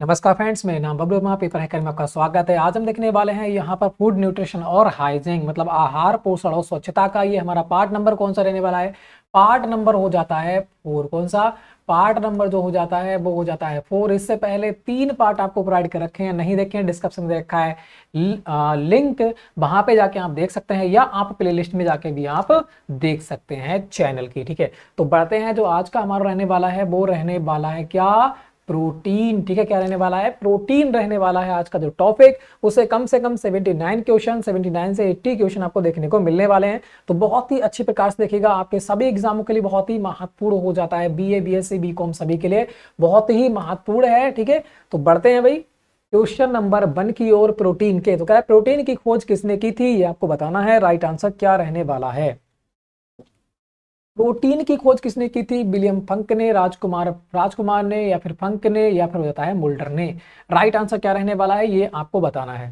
नमस्कार फ्रेंड्स, मेरा नाम बबलू वर्मा, पेपर हैकर में आपका स्वागत है। आज हम देखने वाले हैं यहाँ पर फूड न्यूट्रिशन और हाइजीन मतलब आहार पोषण और स्वच्छता का ये हमारा पार्ट नंबर कौन सा रहने वाला है। पार्ट नंबर हो जाता है 4। कौन सा पार्ट नंबर जो हो जाता है वो हो जाता है 4। इससे पहले 3 पार्ट आपको प्रोवाइड कर रखे हैं, नहीं देखे हैं डिस्क्रिप्शन में दे रखा है लिंक, वहां पे जाके आप देख सकते हैं या आप प्ले लिस्ट में जाके भी आप देख सकते हैं चैनल की। ठीक है, तो बढ़ते हैं। जो आज का हमारा रहने वाला है वो रहने वाला है क्या, प्रोटीन। ठीक है, क्या रहने वाला है, प्रोटीन रहने वाला है आज का जो टॉपिक। उसे कम से कम 79 क्वेश्चन, 79 से 80 क्वेश्चन आपको देखने को मिलने वाले हैं। तो बहुत ही अच्छी प्रकार से देखिएगा, आपके सभी एग्जामों के लिए बहुत ही महत्वपूर्ण हो जाता है। बीए, बीएससी, बीकॉम सभी के लिए बहुत ही महत्वपूर्ण है। ठीक है, तो बढ़ते हैं भाई क्वेश्चन नंबर 1 की ओर, प्रोटीन के। तो क्या है, प्रोटीन की खोज किसने की थी ये आपको बताना है। राइट आंसर क्या रहने वाला है, प्रोटीन की खोज किसने की थी। विलियम फंक ने, राजकुमार ने, या फिर फंक ने, या फिर हो जाता है मुल्डर ने। राइट आंसर क्या रहने वाला है ये आपको बताना है।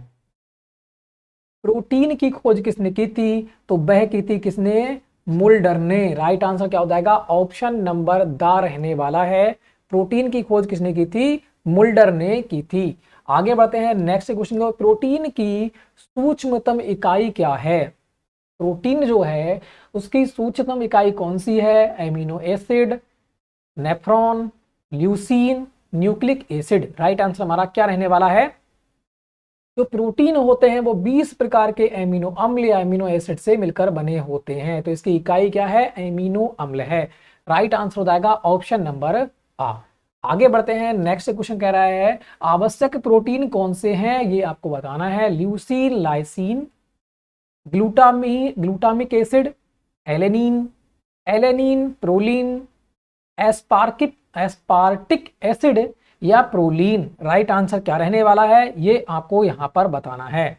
प्रोटीन की खोज किसने की थी, तो वह की थी किसने, मुल्डर ने। राइट आंसर क्या हो जाएगा, ऑप्शन नंबर द रहने वाला है। प्रोटीन की खोज किसने की थी, मुल्डर ने की थी। आगे बढ़ते हैं नेक्स्ट क्वेश्चन को। प्रोटीन की सूक्ष्मतम इकाई क्या है। प्रोटीन जो है उसकी सूक्ष्मतम इकाई कौन सी है। Amino acid, nephron, leucine, nucleic acid. Right answer हमारा क्या रहने वाला है। जो प्रोटीन होते हैं वो 20 प्रकार के एमिनो अम्ल या एमिनो एसिड से मिलकर बने होते हैं, तो इसकी इकाई क्या है, एमिनो अम्ल है। राइट आंसर हो जाएगा ऑप्शन नंबर आ। आगे बढ़ते हैं नेक्स्ट क्वेश्चन कह रहा है आवश्यक प्रोटीन कौन से हैं ये आपको बताना है। Leucine, lysine, glutamic acid, alanine, proline, aspartic acid, या प्रोलीन। राइट आंसर क्या रहने वाला है ये आपको यहां पर बताना है।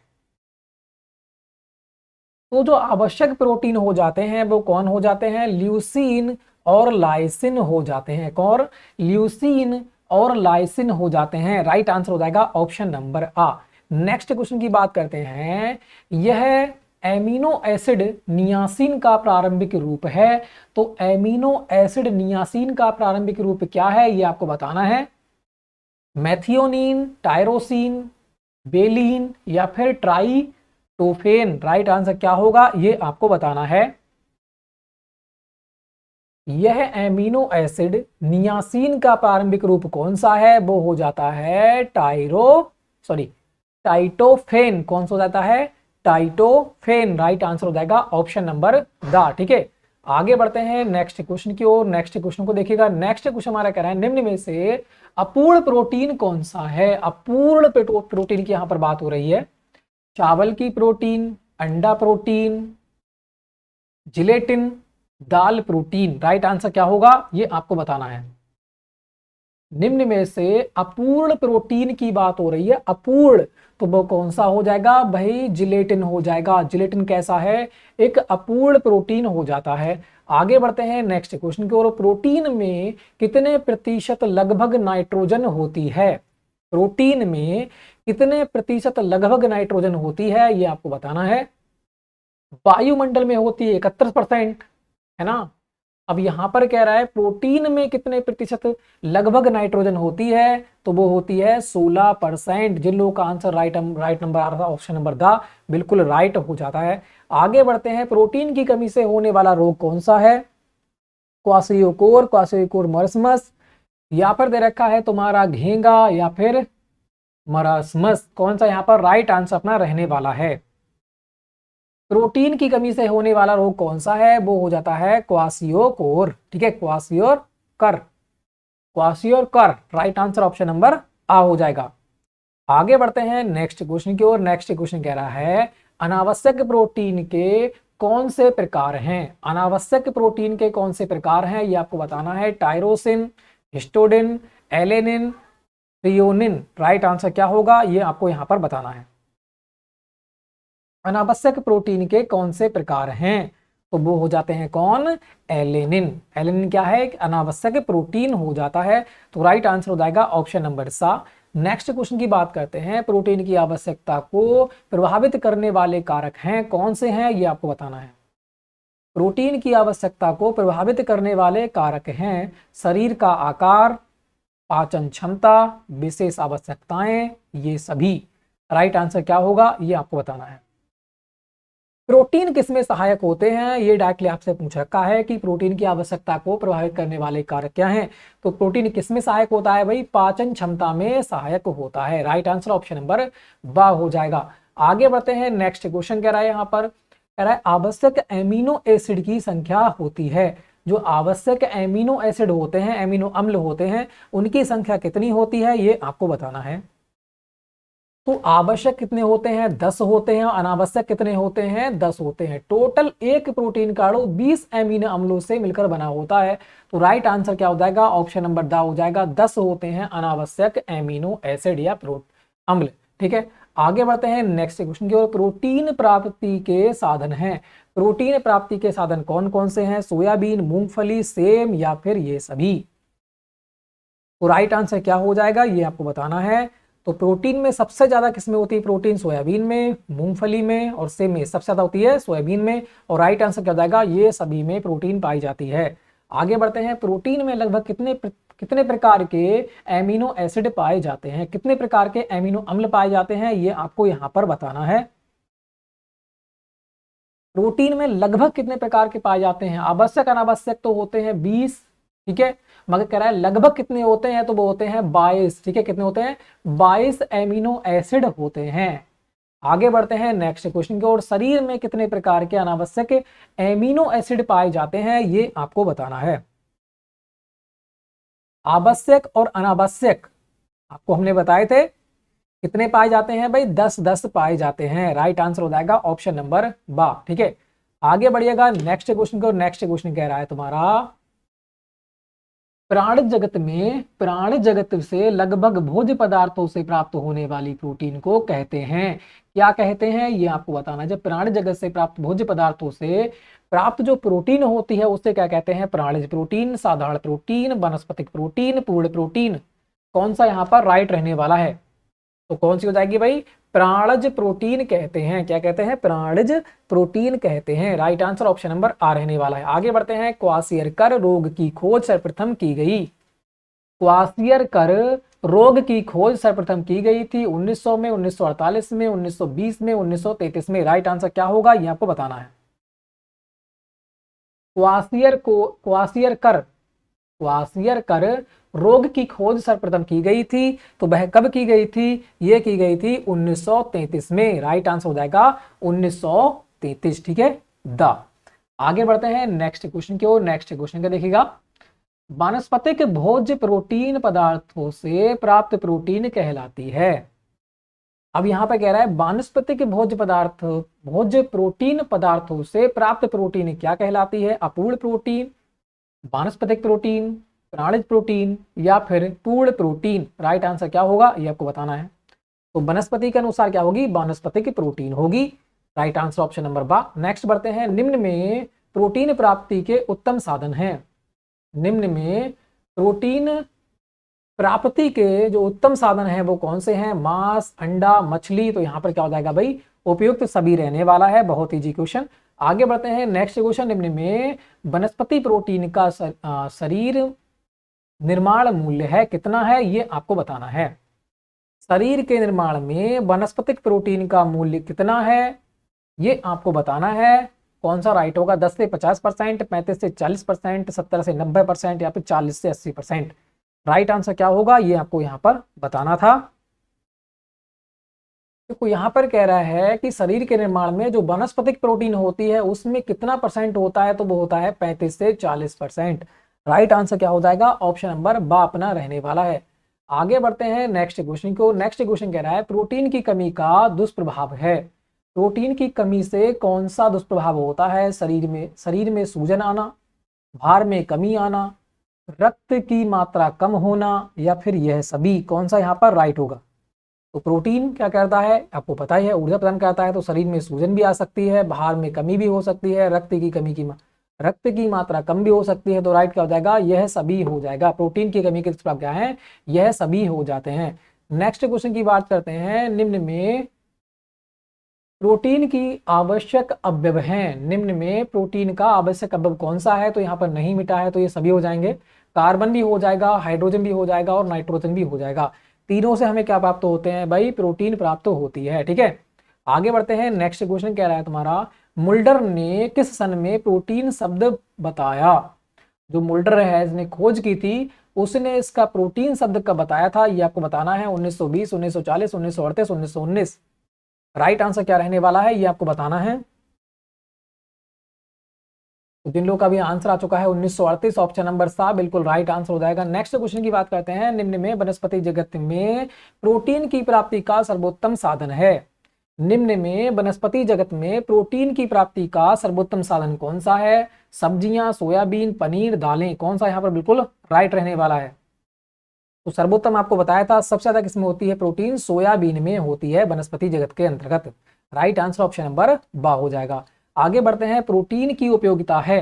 तो जो आवश्यक प्रोटीन हो जाते हैं वो कौन हो जाते हैं, ल्यूसीन और लाइसिन हो जाते हैं। कौन, ल्यूसीन और लाइसिन हो जाते हैं। राइट आंसर हो जाएगा ऑप्शन नंबर आ। नेक्स्ट क्वेश्चन की बात करते हैं। यह एमिनो एसिड नियासिन का प्रारंभिक रूप है। तो एमिनो एसिड नियासिन का प्रारंभिक रूप क्या है ये आपको बताना है। मैथियोनिन, टायरोसिन, बेलीन, या फिर ट्राइटोफेन। राइट आंसर क्या होगा ये आपको बताना है। यह एमिनो एसिड नियासिन का प्रारंभिक रूप कौन सा है, वो हो जाता है टाइटोफेन। कौन सा हो जाता है, टाइटोफेन। राइट आंसर हो जाएगा ऑप्शन नंबर द। ठीक है, आगे बढ़ते हैं नेक्स्ट क्वेश्चन की ओर। नेक्स्ट क्वेश्चन को देखिएगा। नेक्स्ट क्वेश्चन हमारा कह रहा है निम्न में से अपूर्ण प्रोटीन कौन सा है। अपूर्ण प्रोटीन की यहां पर बात हो रही है। चावल की प्रोटीन, अंडा प्रोटीन, जिलेटिन, दाल प्रोटीन। राइट आंसर क्या होगा ये आपको बताना है। निम्न में से अपूर्ण प्रोटीन की बात हो रही है। अपूर्ण तो वो कौन सा हो जाएगा भाई, जिलेटिन हो जाएगा। जिलेटिन कैसा है, एक अपूर्ण प्रोटीन हो जाता है। आगे बढ़ते हैं नेक्स्ट क्वेश्चन की ओर। प्रोटीन में कितने प्रतिशत लगभग नाइट्रोजन होती है। प्रोटीन में कितने प्रतिशत लगभग नाइट्रोजन होती है ये आपको बताना है। वायुमंडल में होती है 71%, है ना। अब यहां पर कह रहा है प्रोटीन में कितने प्रतिशत लगभग नाइट्रोजन होती है, तो वो होती है 16%। जिन लोगों का आंसर राइट नंबर आ रहा था ऑप्शन नंबर द, बिल्कुल राइट हो जाता है। आगे बढ़ते हैं। प्रोटीन की कमी से होने वाला रोग कौन सा है। क्वासियोकोर मरस्मस, या फिर दे रखा है तुम्हारा घेंगा, या फिर मरासमस। कौन सा यहाँ पर राइट आंसर अपना रहने वाला है। प्रोटीन की कमी से होने वाला रोग कौन सा है, वो हो जाता है क्वासियोकोर। ठीक है, क्वासियोकर। राइट आंसर ऑप्शन नंबर आ हो जाएगा। आगे बढ़ते हैं नेक्स्ट क्वेश्चन की ओर। नेक्स्ट क्वेश्चन कह रहा है अनावश्यक प्रोटीन के कौन से प्रकार हैं। अनावश्यक प्रोटीन के कौन से प्रकार हैं ये आपको बताना है। Tyrosine, histidine, alanine, threonine. Right answer क्या होगा ये आपको यहां पर बताना है। अनावश्यक प्रोटीन के कौन से प्रकार हैं, तो वो हो जाते हैं कौन, एलेनिन। एलेनिन क्या है, एक अनावश्यक प्रोटीन हो जाता है। तो राइट आंसर हो जाएगा ऑप्शन नंबर सा। नेक्स्ट क्वेश्चन की बात करते हैं। प्रोटीन की आवश्यकता को प्रभावित करने वाले कारक हैं, कौन से हैं ये आपको बताना है। प्रोटीन की आवश्यकता को प्रभावित करने वाले कारक हैं शरीर का आकार, पाचन क्षमता, विशेष आवश्यकताएं, ये सभी। राइट आंसर क्या होगा ये आपको बताना है। प्रोटीन किसमें सहायक होते हैं, ये डायरेक्टली आपसे पूछ रखा है कि प्रोटीन की आवश्यकता को प्रभावित करने वाले कारक क्या हैं। तो प्रोटीन किसमें सहायक होता है भाई, पाचन क्षमता में सहायक होता है। राइट आंसर ऑप्शन नंबर बा हो जाएगा। आगे बढ़ते हैं, नेक्स्ट क्वेश्चन कह रहा है यहाँ पर, कह रहा है आवश्यक एमिनो एसिड की संख्या होती है। जो आवश्यक एमिनो एसिड होते हैं, एमिनो अम्ल होते हैं, उनकी संख्या कितनी होती है ये आपको बताना है। तो आवश्यक कितने होते हैं, 10 होते हैं। अनावश्यक कितने होते हैं, 10 होते हैं। टोटल एक प्रोटीन का अणु 20 एमिनो अम्लों से मिलकर बना होता है। तो राइट आंसर क्या हो जाएगा, ऑप्शन नंबर द हो जाएगा। 10 होते हैं अनावश्यक एमिनो एसिड या अम्ल। ठीक है, आगे बढ़ते हैं नेक्स्ट क्वेश्चन की ओर। प्रोटीन प्राप्ति के साधन हैं। प्रोटीन प्राप्ति के साधन कौन कौन से हैं, सोयाबीन, मूंगफली, सेम या फिर ये सभी। तो राइट आंसर क्या हो जाएगा ये आपको बताना है। तो प्रोटीन में सबसे ज्यादा किसमें होती है प्रोटीन, सोयाबीन में, मूंगफली में और सेम में सबसे ज्यादा होती है सोयाबीन में। और राइट आंसर क्या हो जाएगा, ये सभी में प्रोटीन पाई जाती है। आगे बढ़ते हैं, प्रोटीन में लगभग कितने प्रकार के एमिनो एसिड पाए जाते हैं, कितने प्रकार के एमिनो अम्ल पाए जाते हैं, ये आपको यहां पर बताना है। प्रोटीन में लगभग कितने प्रकार के पाए जाते हैं, आवश्यक अनावश्यक तो होते हैं 20, ठीक है, मगर कह रहा है लगभग कितने होते हैं, तो वो होते हैं 22। ठीक है, कितने होते हैं, 22 एमिनो एसिड होते हैं। आगे बढ़ते हैं नेक्स्ट क्वेश्चन की ओर। शरीर में कितने प्रकार के अनावश्यक एमिनो एसिड पाए जाते हैं ये आपको बताना है। आवश्यक और अनावश्यक आपको हमने बताए थे, कितने पाए जाते हैं भाई, 10-10 पाए जाते हैं। राइट आंसर हो जाएगा ऑप्शन नंबर बा। ठीक है, आगे बढ़िएगा नेक्स्ट क्वेश्चन को। नेक्स्ट क्वेश्चन कह रहा है तुम्हारा, प्राण जगत से लगभग भोज्य पदार्थों से प्राप्त होने वाली प्रोटीन को कहते हैं, क्या कहते हैं ये आपको बताना है। जब प्राण जगत से प्राप्त भोज्य पदार्थों से प्राप्त जो प्रोटीन होती है उसे क्या कहते हैं, प्राणिज प्रोटीन, साधारण प्रोटीन, वनस्पतिक प्रोटीन, पूर्ण प्रोटीन। कौन सा यहाँ पर राइट रहने वाला है, तो कौन सी हो जाएगी भाई, प्राणज प्रोटीन कहते हैं। क्या कहते हैं, प्राणज प्रोटीन कहते हैं। राइट आंसर ऑप्शन नंबर आ रहने वाला है। आगे बढ़ते हैं, क्वासियरकर रोग की खोज सर्वप्रथम की गई। क्वासियरकर रोग की खोज सर्वप्रथम की गई थी 1900 में, 1948 में, 1920 में, 1933 में। राइट आंसर क्या होगा ये आपको बताना है। क्वासियरकर रोग की खोज सर्वप्रथम की गई थी, तो वह कब की गई थी, ये की गई थी 1933 में। राइट आंसर हो जाएगा 1933। ठीक है, द। आगे बढ़ते हैं नेक्स्ट क्वेश्चन की ओर। नेक्स्ट क्वेश्चन क्या देखिएगा, वानस्पतिक भोज्य प्रोटीन पदार्थों से प्राप्त प्रोटीन कहलाती है। अब यहां पर कह रहा है वानस्पतिक भोज्य प्रोटीन पदार्थों से प्राप्त प्रोटीन क्या कहलाती है, अपूर्ण प्रोटीन, वानस्पतिक प्रोटीन, प्राणिज प्रोटीन या फिर पूर्ण प्रोटीन। राइट आंसर क्या होगा ये आपको बताना है। तो वनस्पति के अनुसार क्या होगी, वानस्पतिक प्रोटीन होगी। राइट आंसर ऑप्शन नंबर बा। नेक्स्ट बढ़ते हैं, निम्न में प्रोटीन प्राप्ति के उत्तम साधन हैं। निम्न में प्रोटीन प्राप्ति के जो उत्तम साधन हैं वो कौन से हैं, मांस, अंडा, मछली। तो यहाँ पर क्या हो जाएगा भाई, उपयुक्त सभी रहने वाला है। बहुत इजी क्वेश्चन। आगे बढ़ते हैं नेक्स्ट क्वेश्चन, निम्न में वनस्पति प्रोटीन का शरीर निर्माण मूल्य है कितना है ये आपको बताना है। शरीर के निर्माण में वनस्पतिक प्रोटीन का मूल्य कितना है ये आपको बताना है। कौन सा राइट होगा, 10 से 50%, 35 से 40%, 70 से 90% या फिर 40 से 80%। राइट आंसर क्या होगा ये आपको यहाँ पर बताना था। तो यहाँ पर कह रहा है कि शरीर के निर्माण में जो वनस्पतिक प्रोटीन होती है उसमें कितना परसेंट होता है, तो वो होता है 35 से 40%। राइट आंसर क्या हो जाएगा, ऑप्शन नंबर बा अपना रहने वाला है। आगे बढ़ते हैं नेक्स्ट क्वेश्चन को। नेक्स्ट क्वेश्चन कह रहा है प्रोटीन की कमी का दुष्प्रभाव है। प्रोटीन की कमी से कौन सा दुष्प्रभाव होता है, शरीर में सूजन आना, भार में कमी आना, रक्त की मात्रा कम होना या फिर यह सभी। कौन सा यहाँ पर राइट होगा। तो प्रोटीन क्या करता है आपको पता ही है, ऊर्जा प्रदान करता है। तो शरीर में सूजन भी आ सकती है, भार में कमी भी हो सकती है, रक्त की मात्रा कम भी हो सकती है। तो राइट क्या हो जाएगा, यह सभी हो जाएगा। प्रोटीन की कमी के दुष्प्रभाव क्या है, यह सभी हो जाते हैं। नेक्स्ट क्वेश्चन की बात करते हैं, निम्न में प्रोटीन की आवश्यक अवयव हैं। निम्न में प्रोटीन का आवश्यक अवयव कौन सा है, तो यहाँ पर नहीं मिटा है तो ये सभी हो जाएंगे। कार्बन भी हो जाएगा, हाइड्रोजन भी हो जाएगा और नाइट्रोजन भी हो जाएगा। तीनों से हमें क्या प्राप्त होते हैं भाई, प्रोटीन प्राप्त होती है। ठीक है, आगे बढ़ते हैं। नेक्स्ट क्वेश्चन कह रहा है तुम्हारा, मुल्डर ने किस सन में प्रोटीन शब्द बताया। जो मुल्डर है, इसने खोज की थी, उसने इसका प्रोटीन शब्द कब बताया था, ये आपको बताना है। 1920, 1940, 1938, 1919। राइट आंसर क्या रहने वाला है, ये आपको बताना है। तो जिन लोगों का भी आंसर आ चुका है 1938, ऑप्शन नंबर सा बिल्कुल राइट आंसर हो जाएगा। नेक्स्ट क्वेश्चन की बात करते हैं। निम्न में वनस्पति जगत में प्रोटीन की प्राप्ति का सर्वोत्तम साधन है। निम्न में वनस्पति जगत में प्रोटीन की प्राप्ति का सर्वोत्तम साधन कौन सा है। सब्जियां, सोयाबीन, पनीर, दालें, कौन सा यहाँ पर बिल्कुल राइट रहने वाला है। तो सर्वोत्तम आपको बताया था, सबसे ज्यादा किसमें होती है प्रोटीन, सोयाबीन में होती है वनस्पति जगत के अंतर्गत। राइट आंसर ऑप्शन नंबर बा हो जाएगा। आगे बढ़ते हैं। प्रोटीन की उपयोगिता है,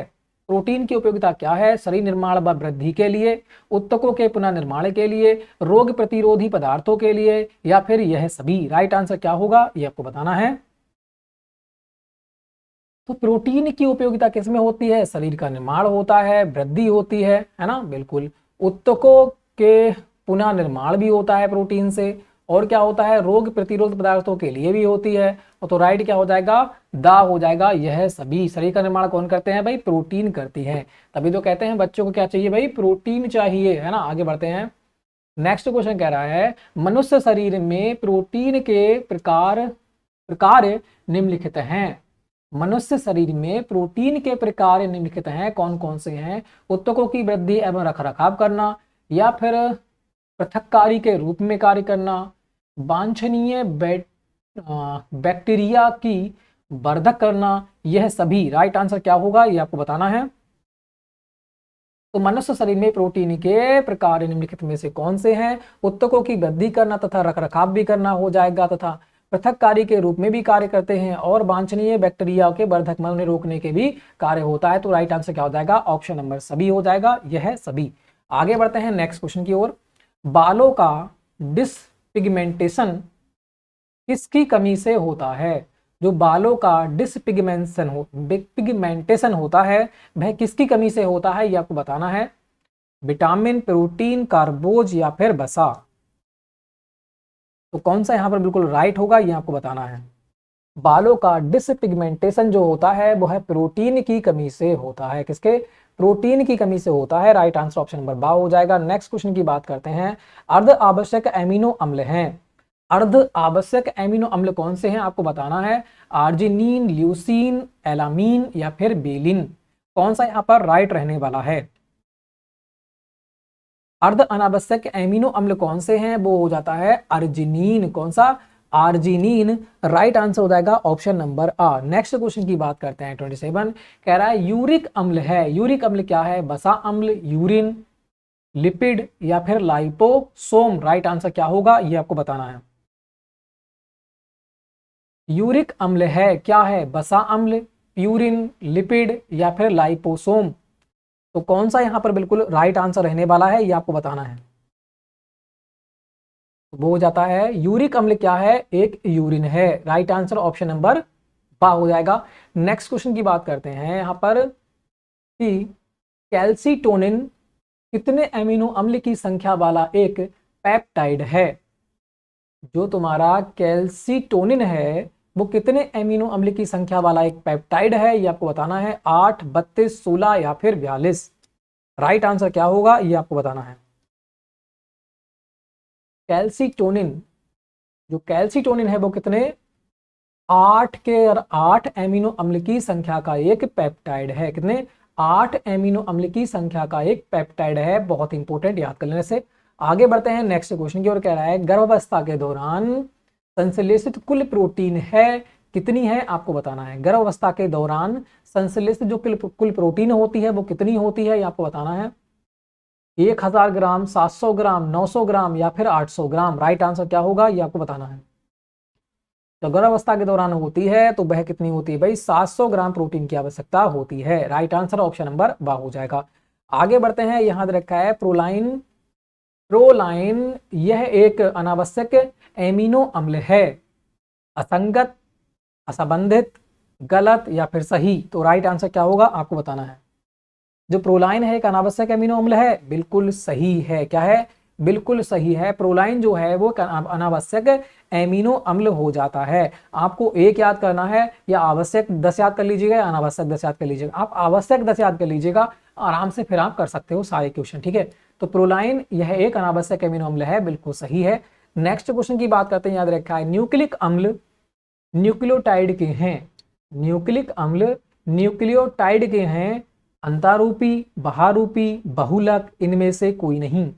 प्रोटीन की उपयोगिता क्या है, शरीर निर्माण व वृद्धि के लिए, ऊतकों के पुनर्निर्माण के लिए, रोग प्रतिरोधी पदार्थों के लिए, या फिर यह सभी। राइट आंसर क्या होगा, ये आपको बताना है। तो प्रोटीन की उपयोगिता किसमें होती है, शरीर का निर्माण होता है, वृद्धि होती है ना, बिल्कुल। ऊतकों के पुनः निर्माण भी होता है प्रोटीन से, और क्या होता है, रोग प्रतिरोध पदार्थों के लिए भी होती है। और तो राइट क्या हो जाएगा, दा हो जाएगा। यह सभी, शरीर का निर्माण कौन करते हैं भाई, प्रोटीन करती है। तभी तो कहते हैं बच्चों को क्या चाहिए भाई, प्रोटीन चाहिए, है ना। आगे बढ़ते हैं। नेक्स्ट क्वेश्चन कह रहा है, मनुष्य शरीर में प्रोटीन के प्रकार प्रकार निम्नलिखित हैं। मनुष्य शरीर में प्रोटीन के प्रकार निम्नलिखित हैं, कौन कौन से हैं। ऊतकों की वृद्धि एवं रखरखाव करना, या फिर पृथक्कारी के रूप में कार्य करना, वांछनीय बैक्टीरिया की वर्धक करना, यह सभी। राइट आंसर क्या होगा, ये आपको बताना है। तो मनुष्य शरीर में प्रोटीन के प्रकार निम्नलिखित में से कौन से हैं। ऊतकों की वृद्धि करना तथा रखरखाव भी करना हो जाएगा, तथा पृथककारी के रूप में भी कार्य करते हैं, और वांछनीय बैक्टीरिया के वर्धक में उन्हें रोकने के भी कार्य होता है। तो राइट आंसर क्या हो जाएगा, ऑप्शन नंबर सभी हो जाएगा, यह सभी। आगे बढ़ते हैं नेक्स्ट क्वेश्चन की ओर। बालों का डिसपिगमेंटेशन किसकी कमी से होता है। जो बालों का पिगमेंटेशन होता है, वह किसकी कमी से होता है, ये आपको बताना है। विटामिन, प्रोटीन, कार्बोज, या फिर वसा। तो कौन सा यहां पर बिल्कुल राइट होगा, ये आपको बताना है। बालों का डिसपिगमेंटेशन जो होता है वो है प्रोटीन की कमी से होता है। किसके, प्रोटीन की कमी से होता है। राइट आंसर ऑप्शन नंबर बा हो जाएगा। नेक्स्ट क्वेश्चन की बात करते हैं। अर्ध आवश्यक एमिनो अम्ल हैं। अर्ध आवश्यक एमिनो अम्ल कौन से हैं, आपको बताना है। आर्जिनिन, ल्यूसीन, एलामीन, या फिर बेलिन। कौन सा यहाँ पर राइट रहने वाला है। अर्ध अनावश्यक एमिनो अम्ल कौन से हैं, वो हो जाता है अर्जिनिन। कौन सा, आर्जिनिन। राइट आंसर हो जाएगा ऑप्शन नंबर आ। नेक्स्ट क्वेश्चन की बात करते हैं 27। कह रहा है यूरिक अम्ल है। यूरिक अम्ल क्या है, वसा अम्ल, यूरिन, लिपिड, या फिर लाइपोसोम। राइट आंसर क्या होगा, ये आपको बताना है। यूरिक अम्ल है, क्या है, वसा अम्ल, यूरिन, लिपिड, या फिर लाइपोसोम। तो कौन सा यहां पर बिल्कुल राइट आंसर रहने वाला है, ये आपको बताना है। वो हो जाता है यूरिक अम्ल क्या है, एक यूरिन है। राइट आंसर ऑप्शन नंबर बा हो जाएगा। नेक्स्ट क्वेश्चन की बात करते हैं यहां पर कि कैल्सीटोनिन कितने एमिनो अम्ल की संख्या वाला एक पेप्टाइड है। जो तुम्हारा कैल्सीटोनिन है वो कितने एमिनो अम्ल की संख्या वाला एक पेप्टाइड है, ये आपको बताना है। 8, 32, 16, या फिर 42। राइट आंसर क्या होगा, ये आपको बताना है। कैल्सीटोनिन, जो कैल्सीटोनिन है वो कितने, 8 एमिनो अम्ल की संख्या का एक पेप्टाइड है। कितने, 8 एमिनो अम्ल की संख्या का एक पेप्टाइड है। बहुत इंपॉर्टेंट, याद कर लेने से। आगे बढ़ते हैं नेक्स्ट क्वेश्चन की ओर। कह रहा है गर्भावस्था के दौरान संश्लेषित कुल प्रोटीन है कितनी है, आपको बताना है। गर्भावस्था के दौरान संश्लेषित जो कुल प्रोटीन होती है वो कितनी होती है, ये आपको बताना है। 1000 ग्राम, 700 ग्राम, 900 ग्राम, या फिर 800 ग्राम। राइट आंसर क्या होगा, ये आपको बताना है। तो गर्भावस्था के दौरान होती है तो वह कितनी होती है भाई, 700 ग्राम प्रोटीन की आवश्यकता होती है। राइट आंसर ऑप्शन नंबर बा हो जाएगा। आगे बढ़ते हैं। यहां रखा है प्रोलाइन। प्रोलाइन यह एक अनावश्यक एमिनो अम्ल है। असंगत, असंबंधित, गलत, या फिर सही। तो राइट आंसर क्या होगा, आपको बताना है। जो प्रोलाइन है एक अनावश्यक एमिनो अम्ल है, बिल्कुल सही है। क्या है? बिल्कुल सही है। प्रोलाइन जो है वो अनावश्यक एमिनो अम्ल हो जाता है। आपको एक याद करना है, या आवश्यक 10 याद कर लीजिएगा या अनावश्यक 10 याद कर लीजिएगा। आप आवश्यक 10 याद कर लीजिएगा, आराम से फिर आप कर सकते हो सारे क्वेश्चन, ठीक है। तो प्रोलाइन यह एक अनावश्यक एमिनो अम्ल है, बिल्कुल सही है। नेक्स्ट क्वेश्चन की बात करते हैं, याद रखा है न्यूक्लिक अम्ल न्यूक्लियोटाइड के हैं। न्यूक्लिक अम्ल न्यूक्लियोटाइड के हैं, अंतःरूपी, बहारूपी, बहुलक, इनमें से कोई नहीं।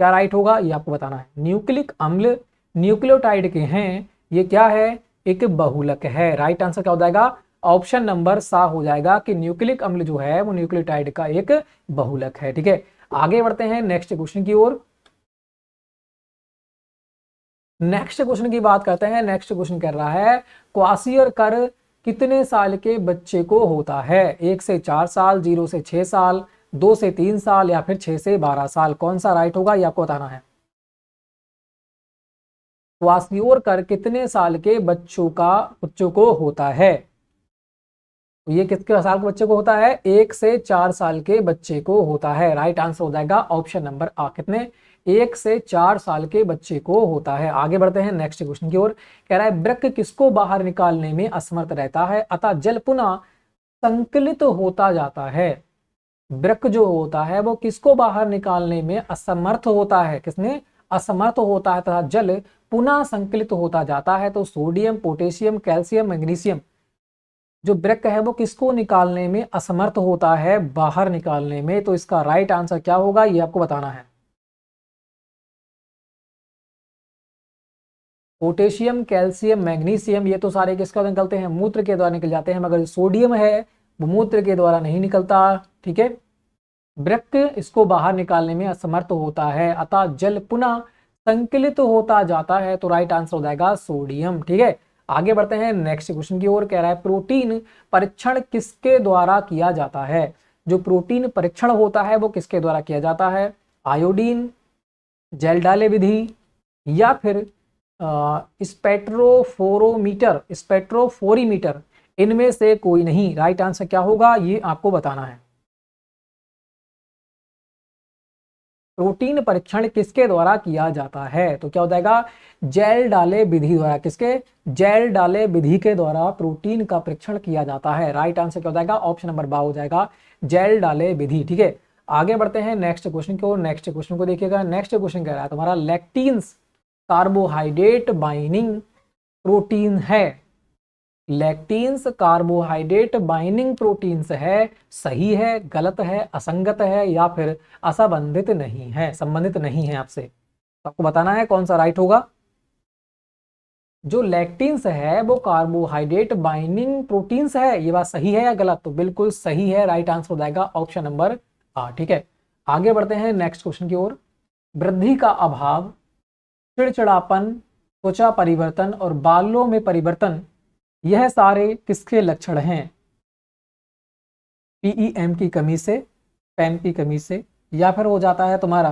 क्या राइट होगा ये आपको बताना है। न्यूक्लिक अम्ल न्यूक्लियोटाइड के हैं, ये क्या है? एक बहुलक है। राइट आंसर क्या हो जाएगा? ऑप्शन नंबर सा हो जाएगा कि न्यूक्लिक अम्ल जो है वो न्यूक्लियोटाइड का एक बहुलक है, ठीक है। आगे बढ़ते हैं नेक्स्ट क्वेश्चन की ओर। नेक्स्ट क्वेश्चन की बात करते हैं। नेक्स्ट क्वेश्चन कर रहा है क्वासियर कितने साल के बच्चे को होता है? 1 से 4 साल, 0 से 6 साल, 2 से 3 साल, या फिर 6 से 12 साल। कौन सा राइट होगा ये आपको बताना है। क्वासियोर कितने साल के बच्चों को होता है? तो ये कितने साल के बच्चे को होता है? 1 से 4 साल के बच्चे को होता है। राइट आंसर हो जाएगा ऑप्शन नंबर आ। कितने? 1 से 4 साल के बच्चे को होता है। आगे बढ़ते हैं नेक्स्ट क्वेश्चन की ओर। कह रहा है वृक्क किसको बाहर निकालने में असमर्थ रहता है, अतः जल पुनः संकलित होता जाता है। वृक्क जो होता है वो किसको बाहर निकालने में असमर्थ होता है? किसने? असमर्थ होता है तथा जल पुनः संकलित होता जाता है। तो सोडियम, पोटेशियम, कैल्शियम, मैग्नीशियम जो वृक्क है वो किसको निकालने में असमर्थ होता है, बाहर निकालने में। तो इसका राइट आंसर क्या होगा ये आपको बताना है। पोटेशियम, कैल्शियम, मैग्नीशियम, ये तो सारे किसका निकलते हैं? मूत्र के द्वारा निकल जाते हैं, मगर सोडियम है वो मूत्र के द्वारा नहीं निकलता, ठीक है। वृक्क इसको बाहर निकालने में असमर्थ होता है, अतः जल पुनः संकलित होता जाता है। तो राइट आंसर हो जाएगा सोडियम, ठीक है। आगे बढ़ते हैं नेक्स्ट क्वेश्चन की ओर। कह रहा है प्रोटीन परीक्षण किसके द्वारा किया जाता है? जो प्रोटीन परीक्षण होता है वो किसके द्वारा किया जाता है? आयोडीन, जेल्डाले विधि, या फिर स्पेक्ट्रोफोरीमीटर, इनमें से कोई नहीं। राइट आंसर क्या होगा ये आपको बताना है। प्रोटीन परीक्षण किसके द्वारा किया जाता है? तो क्या हो जाएगा? जेल डाले विधि द्वारा। किसके? जेल डाले विधि के द्वारा प्रोटीन का परीक्षण किया जाता है। राइट आंसर क्या हो जाएगा? ऑप्शन नंबर बा हो जाएगा, जेल डाले विधि, ठीक है। आगे बढ़ते हैं नेक्स्ट क्वेश्चन को। नेक्स्ट क्वेश्चन को देखिएगा। नेक्स्ट क्वेश्चन कह रहा है तुम्हारा लेक्टिन्स कार्बोहाइड्रेट बाइंडिंग प्रोटीन है। लेक्टिन्स कार्बोहाइड्रेट बाइंडिंग प्रोटीन्स है। सही है, गलत है, असंगत है, या फिर असंबंधित नहीं है, संबंधित नहीं है आपसे। तो आपको बताना है कौन सा राइट होगा। जो लेक्टिन्स है वो कार्बोहाइड्रेट बाइंडिंग प्रोटीन्स है, ये बात सही है या गलत? तो बिल्कुल सही है। राइट आंसर हो जाएगा ऑप्शन नंबर आ, ठीक है। आगे बढ़ते हैं नेक्स्ट क्वेश्चन की ओर। वृद्धि का अभाव, चिड़चिड़ापन, त्वचा परिवर्तन और बालों में परिवर्तन, यह सारे किसके लक्षण हैं? पीईएम की कमी से, पैम की कमी से, या फिर हो जाता है तुम्हारा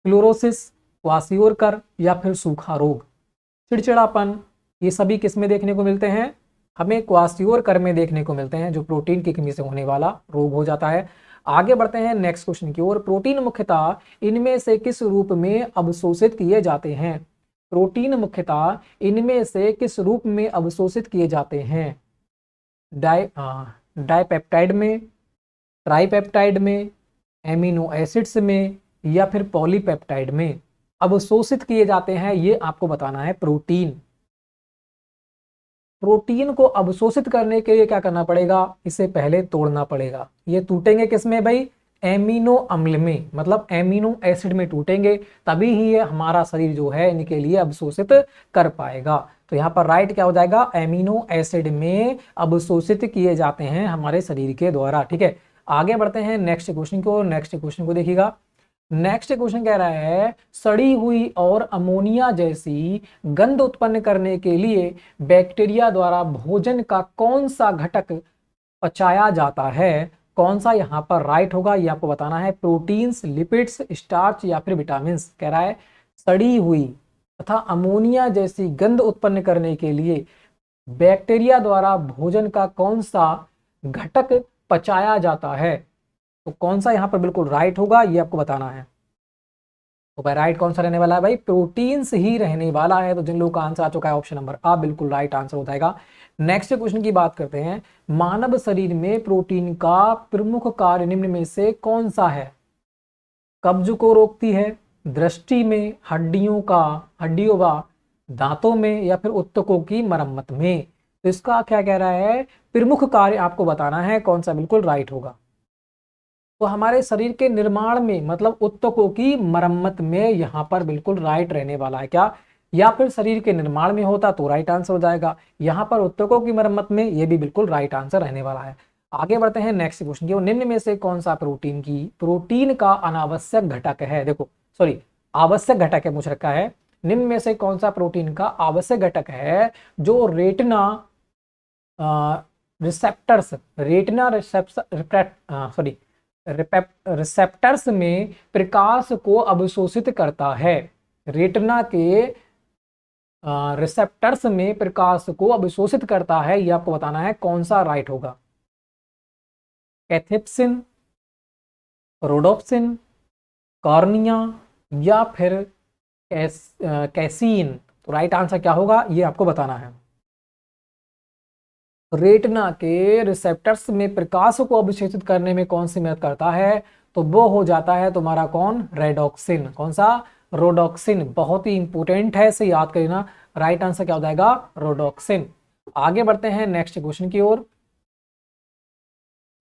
क्लोरोसिस, क्वासियोरकर, या फिर सूखा रोग। चिड़चिड़ापन ये सभी किस में देखने को मिलते हैं? हमें क्वासियोरकर में देखने को मिलते हैं, जो प्रोटीन की कमी से होने वाला रोग हो जाता है। आगे बढ़ते हैं नेक्स्ट क्वेश्चन की ओर। प्रोटीन मुख्यतः इनमें से किस रूप में अवशोषित किए जाते हैं? प्रोटीन मुख्यतः इनमें से किस रूप में अवशोषित किए जाते हैं? डाइपेप्टाइड में, ट्राइपेप्टाइड में, एमिनो एसिड्स में, या फिर पॉलीपेप्टाइड में अवशोषित किए जाते हैं, ये आपको बताना है। प्रोटीन को अवशोषित करने के लिए क्या करना पड़ेगा? इसे पहले तोड़ना पड़ेगा। ये टूटेंगे किसमें भाई? एमिनो अम्ल में, मतलब एमिनो एसिड में टूटेंगे, तभी ही ये हमारा शरीर जो है इनके लिए अवशोषित कर पाएगा। तो यहाँ पर राइट क्या हो जाएगा? एमिनो एसिड में अवशोषित किए जाते हैं हमारे शरीर के द्वारा, ठीक है। आगे बढ़ते हैं नेक्स्ट क्वेश्चन को। नेक्स्ट क्वेश्चन को देखिएगा। नेक्स्ट क्वेश्चन कह रहा है सड़ी हुई और अमोनिया जैसी गंध उत्पन्न करने के लिए बैक्टीरिया द्वारा भोजन का कौन सा घटक पचाया जाता है? कौन सा यहाँ पर राइट होगा ये आपको बताना है। प्रोटीन्स, लिपिड्स, स्टार्च, या फिर विटामिन। कह रहा है सड़ी हुई तथा अमोनिया जैसी गंध उत्पन्न करने के लिए बैक्टीरिया द्वारा भोजन का कौन सा घटक पचाया जाता है। तो कौन सा यहाँ पर बिल्कुल राइट होगा ये आपको बताना है। तो भाई राइट कौन सा रहने वाला है भाई, प्रोटीन्स ही रहने वाला है। तो जिन लोगों का आंसर आ चुका है ऑप्शन नंबर आ बिल्कुल राइट आंसर हो जाएगा। नेक्स्ट क्वेश्चन की बात करते हैं, मानव शरीर में प्रोटीन का प्रमुख कार्य निम्न में से कौन सा है। कब्ज को रोकती है, दृष्टि में, हड्डियों व दांतों में, या फिर ऊतकों की मरम्मत में। तो इसका क्या कह रहा है, प्रमुख कार्य आपको बताना है, कौन सा बिल्कुल राइट होगा। तो हमारे शरीर के निर्माण में मतलब ऊतकों की मरम्मत में यहाँ पर बिल्कुल राइट रहने वाला है क्या, या फिर शरीर के निर्माण में होता तो राइट आंसर हो जाएगा, यहाँ पर ऊतकों की मरम्मत में, ये भी बिल्कुल राइट आंसर रहने वाला है। आगे बढ़ते हैं नेक्स्ट क्वेश्चन की, निम्न में से कौन सा प्रोटीन का अनावश्यक घटक है। देखो सॉरी आवश्यक घटक है पूछ रखा है, निम्न में से कौन सा प्रोटीन का आवश्यक घटक है जो रेटिना रिसेप्टर्स में प्रकाश को अवशोषित करता है। रेटिना के रिसेप्टर्स में प्रकाश को अवशोषित करता है, ये आपको बताना है कौन सा राइट होगा। कैथेप्सिन, रोडोप्सिन, कॉर्निया, या फिर कैसीन। तो राइट आंसर क्या होगा ये आपको बताना है। रेटिना के रिसेप्टर्स में प्रकाश को अवशोषित करने में कौन सी मदद करता है, तो वो हो जाता है तुम्हारा कौन, रेडोक्सिन। कौन सा, रोडोक्सिन। बहुत ही इंपॉर्टेंट है, इसे याद करना। राइट आंसर क्या हो जाएगा, रोडोक्सिन। आगे बढ़ते हैं नेक्स्ट क्वेश्चन की ओर।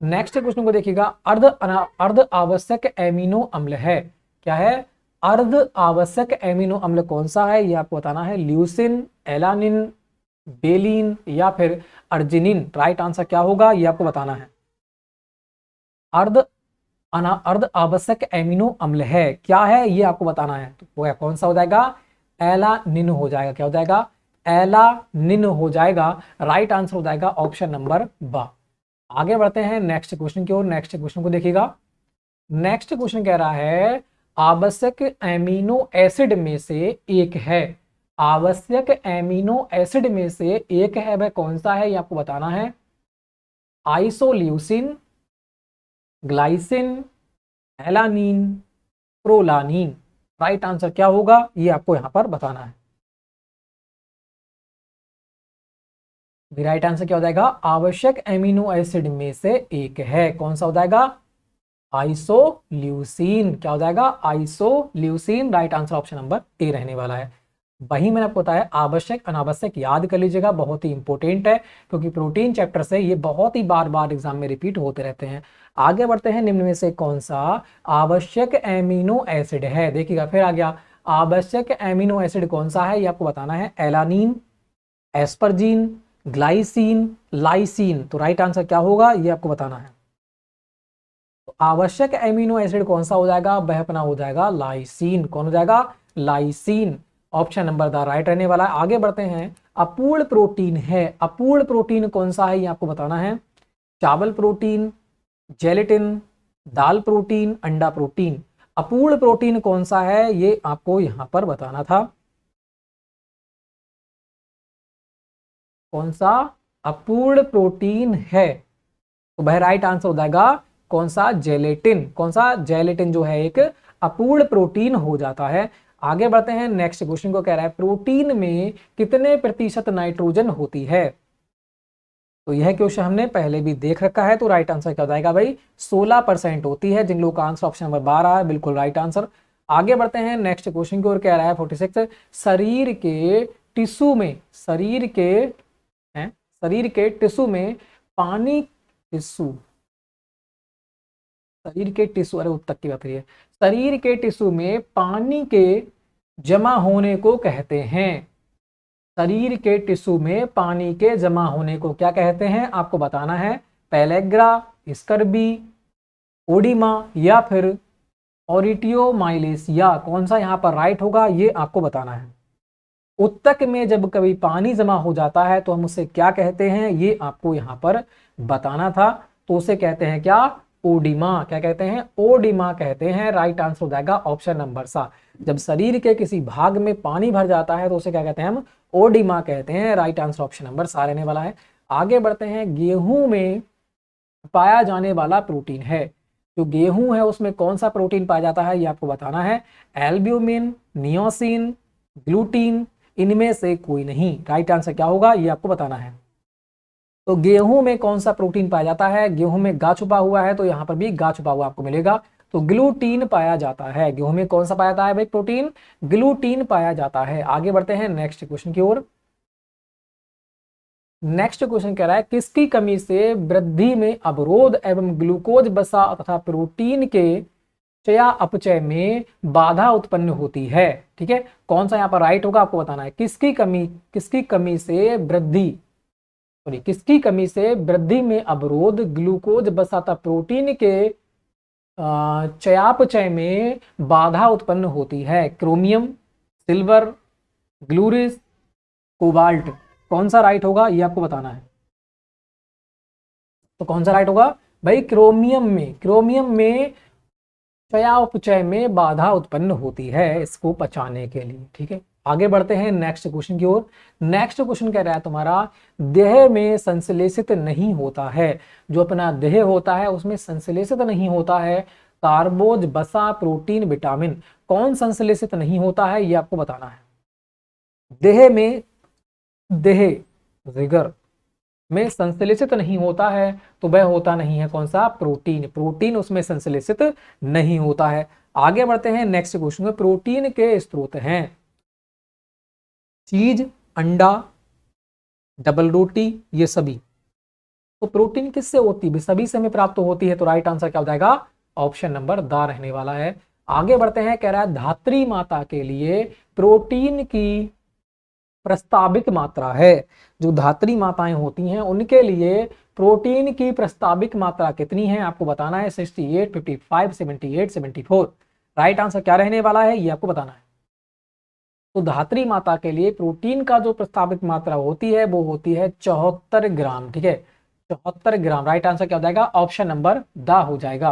नेक्स्ट क्वेश्चन को देखिएगा, अर्ध आवश्यक एमिनो अम्ल है। क्या है, अर्ध आवश्यक एमिनो अम्ल कौन सा है ये आपको बताना है। ल्यूसिन, एलानिन, बेलिन, या फिर अर्जिनिन। राइट आंसर क्या होगा ये आपको बताना है। अर्ध आवश्यक एमिनो अम्ल है, क्या है ये आपको बताना है। तो वो कौन सा हो जाएगा, एलानिन हो जाएगा। क्या हो जाएगा, एलानिन हो जाएगा। राइट आंसर हो जाएगा ऑप्शन नंबर बा। आगे बढ़ते हैं नेक्स्ट क्वेश्चन की ओर। नेक्स्ट क्वेश्चन को देखिएगा। नेक्स्ट क्वेश्चन कह रहा है, आवश्यक एमिनो एसिड में से एक है। आवश्यक एमिनो एसिड में से एक है, वह कौन सा है ये आपको बताना है। आइसोल्यूसिन, ग्लाइसिन, एलानिन, प्रोलानिन। राइट आंसर क्या होगा ये आपको यहां पर बताना है। राइट आंसर क्या हो जाएगा, आवश्यक एमिनो एसिड में से एक है। कौन सा हो जाएगा, आइसोल्यूसिन। क्या हो जाएगा, isoleucine. Right answer option number A रहने वाला है। वही मैंने आपको बताया, आवश्यक अनावश्यक याद कर लीजिएगा, बहुत ही इंपॉर्टेंट है, क्योंकि प्रोटीन चैप्टर से ये बहुत ही बार बार एग्जाम में रिपीट होते रहते हैं। आगे बढ़ते हैं, निम्न में से कौन सा आवश्यक एमिनो एसिड है। देखिएगा फिर आ गया, आवश्यक एमिनो एसिड कौन सा है ये आपको बताना है। Alanine, asparagine, glycine, lysine. तो राइट आंसर क्या होगा ये आपको बताना है। तो आवश्यक एमिनो एसिड कौन सा हो जाएगा, वह अपना हो जाएगा लाइसिन। कौन हो जाएगा, lysine. Option number the right रहने वाला है। आगे बढ़ते हैं, अपूर्ण प्रोटीन है। अपूर्ण प्रोटीन कौन सा है ये आपको बताना है। चावल प्रोटीन, जेलेटिन, दाल प्रोटीन, अंडा प्रोटीन। अपूर्ण प्रोटीन कौन सा है ये आपको यहां पर बताना था। कौन सा अपूर्ण प्रोटीन है, तो वह राइट आंसर हो जाएगा कौन सा, जेलेटिन। कौन सा, जेलेटिन जो है एक अपूर्ण प्रोटीन हो जाता है। आगे बढ़ते हैं, नेक्स्ट क्वेश्चन को कह रहा है, प्रोटीन में कितने प्रतिशत नाइट्रोजन होती है। तो यह क्वेश्चन हमने पहले भी देख रखा है, तो राइट आंसर क्या हो जाएगा भाई, 16% होती है। जिन लोगों का आंसर ऑप्शन नंबर 12 है बिल्कुल राइट आंसर। आगे बढ़ते हैं नेक्स्ट क्वेश्चन की ओर। कह रहा है 46, शरीर के टिश्यू में, शरीर के टिश्यू में पानी, शरीर के टिश्यू, अरे उत्तक की बात है, शरीर के टिश्यू में पानी के जमा होने को कहते हैं। शरीर के टिश्यू में पानी के जमा होने को क्या कहते हैं आपको बताना है। पेलेग्रा, स्कर्बी, ओडिमा, या फिर ओरिटियोमाइलेसिया। कौन सा यहाँ पर राइट होगा ये आपको बताना है। उत्तक में जब कभी पानी जमा हो जाता है तो हम उसे क्या कहते हैं ये आपको यहाँ पर बताना था। तो उसे कहते हैं क्या, ओडिमा। क्या कहते हैं, ओडिमा कहते हैं। राइट आंसर हो जाएगा ऑप्शन नंबर सा। जब शरीर के किसी भाग में पानी भर जाता है तो उसे क्या कहते हैं हम, ओडिमा कहते हैं। राइट आंसर ऑप्शन नंबर सा रहने वाला है। आगे बढ़ते हैं, गेहूं में पाया जाने वाला प्रोटीन है। जो गेहूं है उसमें कौन सा प्रोटीन पाया जाता है ये आपको बताना है। एल्ब्यूमिन, नियोसिन, ग्लूटीन, इनमें से कोई नहीं। राइट आंसर क्या होगा ये आपको बताना है। तो गेहूं में कौन सा प्रोटीन पाया जाता है, गेहूं में गा छुपा हुआ है तो यहां पर भी गा छुपा हुआ आपको मिलेगा। तो ग्लूटीन पाया जाता है। गेहूं में कौन सा पाया जाता है भाई प्रोटीन, ग्लूटीन पाया जाता है। आगे बढ़ते हैं नेक्स्ट क्वेश्चन की ओर। नेक्स्ट क्वेश्चन कह रहा है किसकी कमी से वृद्धि में अवरोध एवं ग्लूकोज वसा तथा प्रोटीन के चया अपचय में बाधा उत्पन्न होती है। ठीक है, कौन सा यहाँ पर राइट होगा आपको बताना है। किसकी कमी से वृद्धि, सॉरी किसकी कमी से वृद्धि में अवरोध ग्लूकोज वसा तथा प्रोटीन के चयापचय में बाधा उत्पन्न होती है। क्रोमियम, सिल्वर, ग्लूरिस, कोबाल्ट, कौन सा राइट होगा ये आपको बताना है। तो कौन सा राइट होगा भाई, क्रोमियम में चयापचय में बाधा उत्पन्न होती है इसको पचाने के लिए। ठीक है, आगे बढ़ते हैं नेक्स्ट क्वेश्चन की ओर। नेक्स्ट क्वेश्चन कह रहा है तुम्हारा देह में संश्लेषित नहीं होता है। जो अपना देह होता है उसमें संश्लेषित नहीं होता है कार्बोज, वसा, प्रोटीन, विटामिन। कौन संश्लेषित नहीं होता है ये आपको बताना है। देह जिगर में संश्लेषित नहीं होता है तो वह होता नहीं है कौन सा, प्रोटीन उसमें संश्लेषित नहीं होता है। आगे बढ़ते हैं नेक्स्ट क्वेश्चन में। प्रोटीन के स्रोत हैं चीज, अंडा, डबल रोटी, ये सभी। तो प्रोटीन किससे होती है, सभी से हमें प्राप्त होती है। तो राइट आंसर क्या हो जाएगा, ऑप्शन नंबर द रहने वाला है। आगे बढ़ते हैं, कह रहा है धात्री माता के लिए प्रोटीन की प्रस्तावित मात्रा है। जो धात्री माताएं होती हैं उनके लिए प्रोटीन की प्रस्तावित मात्रा कितनी है आपको बताना है। 68, 55, 78, 74। राइट आंसर क्या रहने वाला है ये आपको बताना है। तो धात्री माता के लिए प्रोटीन का जो प्रस्तावित मात्रा होती है वो होती है 74 ग्राम। ठीक है, 74 ग्राम। राइट आंसर क्या हो जाएगा, ऑप्शन नंबर द हो जाएगा।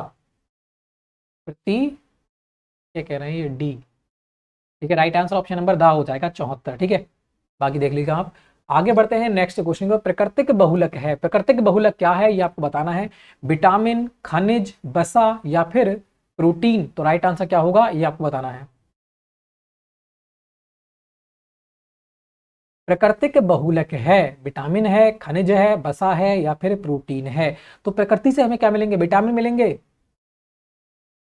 प्रति क्या कह रहे हैं ये डी। ठीक है, right answer option number the हो जाएगा 74। ठीक है, बाकी देख लीजिएगा आप। आगे बढ़ते हैं नेक्स्ट क्वेश्चन को। प्राकृतिक बहुलक है, प्राकृतिक बहुलक क्या है ये आपको बताना है। विटामिन, खनिज, वसा या फिर प्रोटीन। तो राइट आंसर क्या होगा ये आपको बताना है। प्राकृतिक बहुलक है, विटामिन है, खनिज है, वसा है या फिर प्रोटीन है। तो प्रकृति से हमें क्या मिलेंगे, विटामिन मिलेंगे,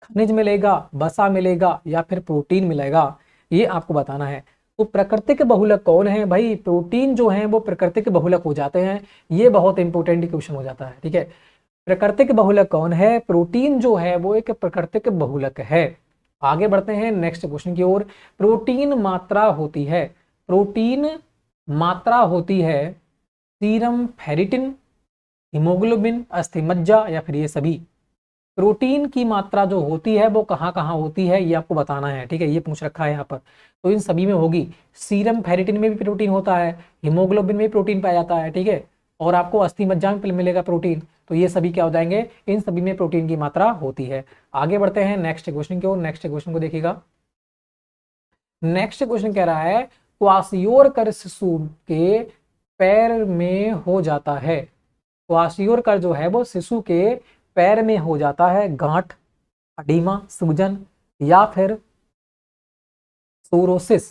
खनिज मिलेगा, वसा मिलेगा या फिर प्रोटीन मिलेगा, ये आपको बताना है। तो प्राकृतिक बहुलक कौन है भाई, प्रोटीन जो है वो प्राकृतिक बहुलक हो जाते हैं। ये बहुत इंपॉर्टेंट क्वेश्चन हो जाता है। ठीक है, प्राकृतिक बहुलक कौन है, प्रोटीन जो है वो एक प्राकृतिक बहुलक है। आगे बढ़ते हैं नेक्स्ट क्वेश्चन की ओर। प्रोटीन मात्रा होती है, प्रोटीन मात्रा होती है सीरम फेरिटिन, हीमोग्लोबिन, अस्थिमज्जा या फिर ये सभी। प्रोटीन की मात्रा जो होती है वो कहाँ कहाँ होती है ये आपको बताना है। ठीक है, ये पूछ रखा है यहाँ पर। तो इन सभी में होगी। सीरम फेरिटिन में भी प्रोटीन होता है, हीमोग्लोबिन में भी प्रोटीन पाया जाता है। ठीक है, और आपको अस्थिमज्जा में मिलेगा प्रोटीन। तो ये सभी क्या हो जाएंगे, इन सभी में प्रोटीन की मात्रा होती है। आगे बढ़ते हैं नेक्स्ट क्वेश्चन की ओर। नेक्स्ट क्वेश्चन को देखिएगा। नेक्स्ट क्वेश्चन कह रहा है क्वासियोरकर शिशु के पैर में हो जाता है। क्वासियोरकर जो है वो शिशु के पैर में हो जाता है गांठ, अडीमा, सूजन या फिर सोरोसिस।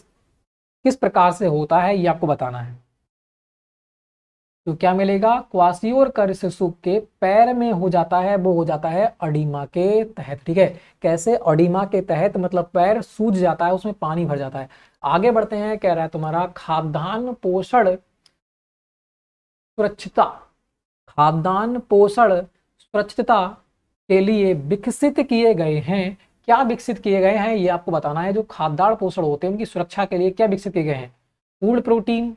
किस प्रकार से होता है ये आपको बताना है। तो क्या मिलेगा, क्वासियोरकर शिशु के पैर में हो जाता है वो हो जाता है अडीमा के तहत। ठीक है, कैसे, अडीमा के तहत मतलब पैर सूज जाता है, उसमें पानी भर जाता है। आगे बढ़ते हैं, कह रहा है तुम्हारा खाद्यान्न पोषण सुरक्षिता, खाद्यान्न पोषण सुरक्षिता के लिए विकसित किए गए हैं। क्या विकसित किए गए हैं ये आपको बताना है। जो खाद्यान्न पोषण होते हैं उनकी सुरक्षा के लिए क्या विकसित किए गए हैं। Food protein,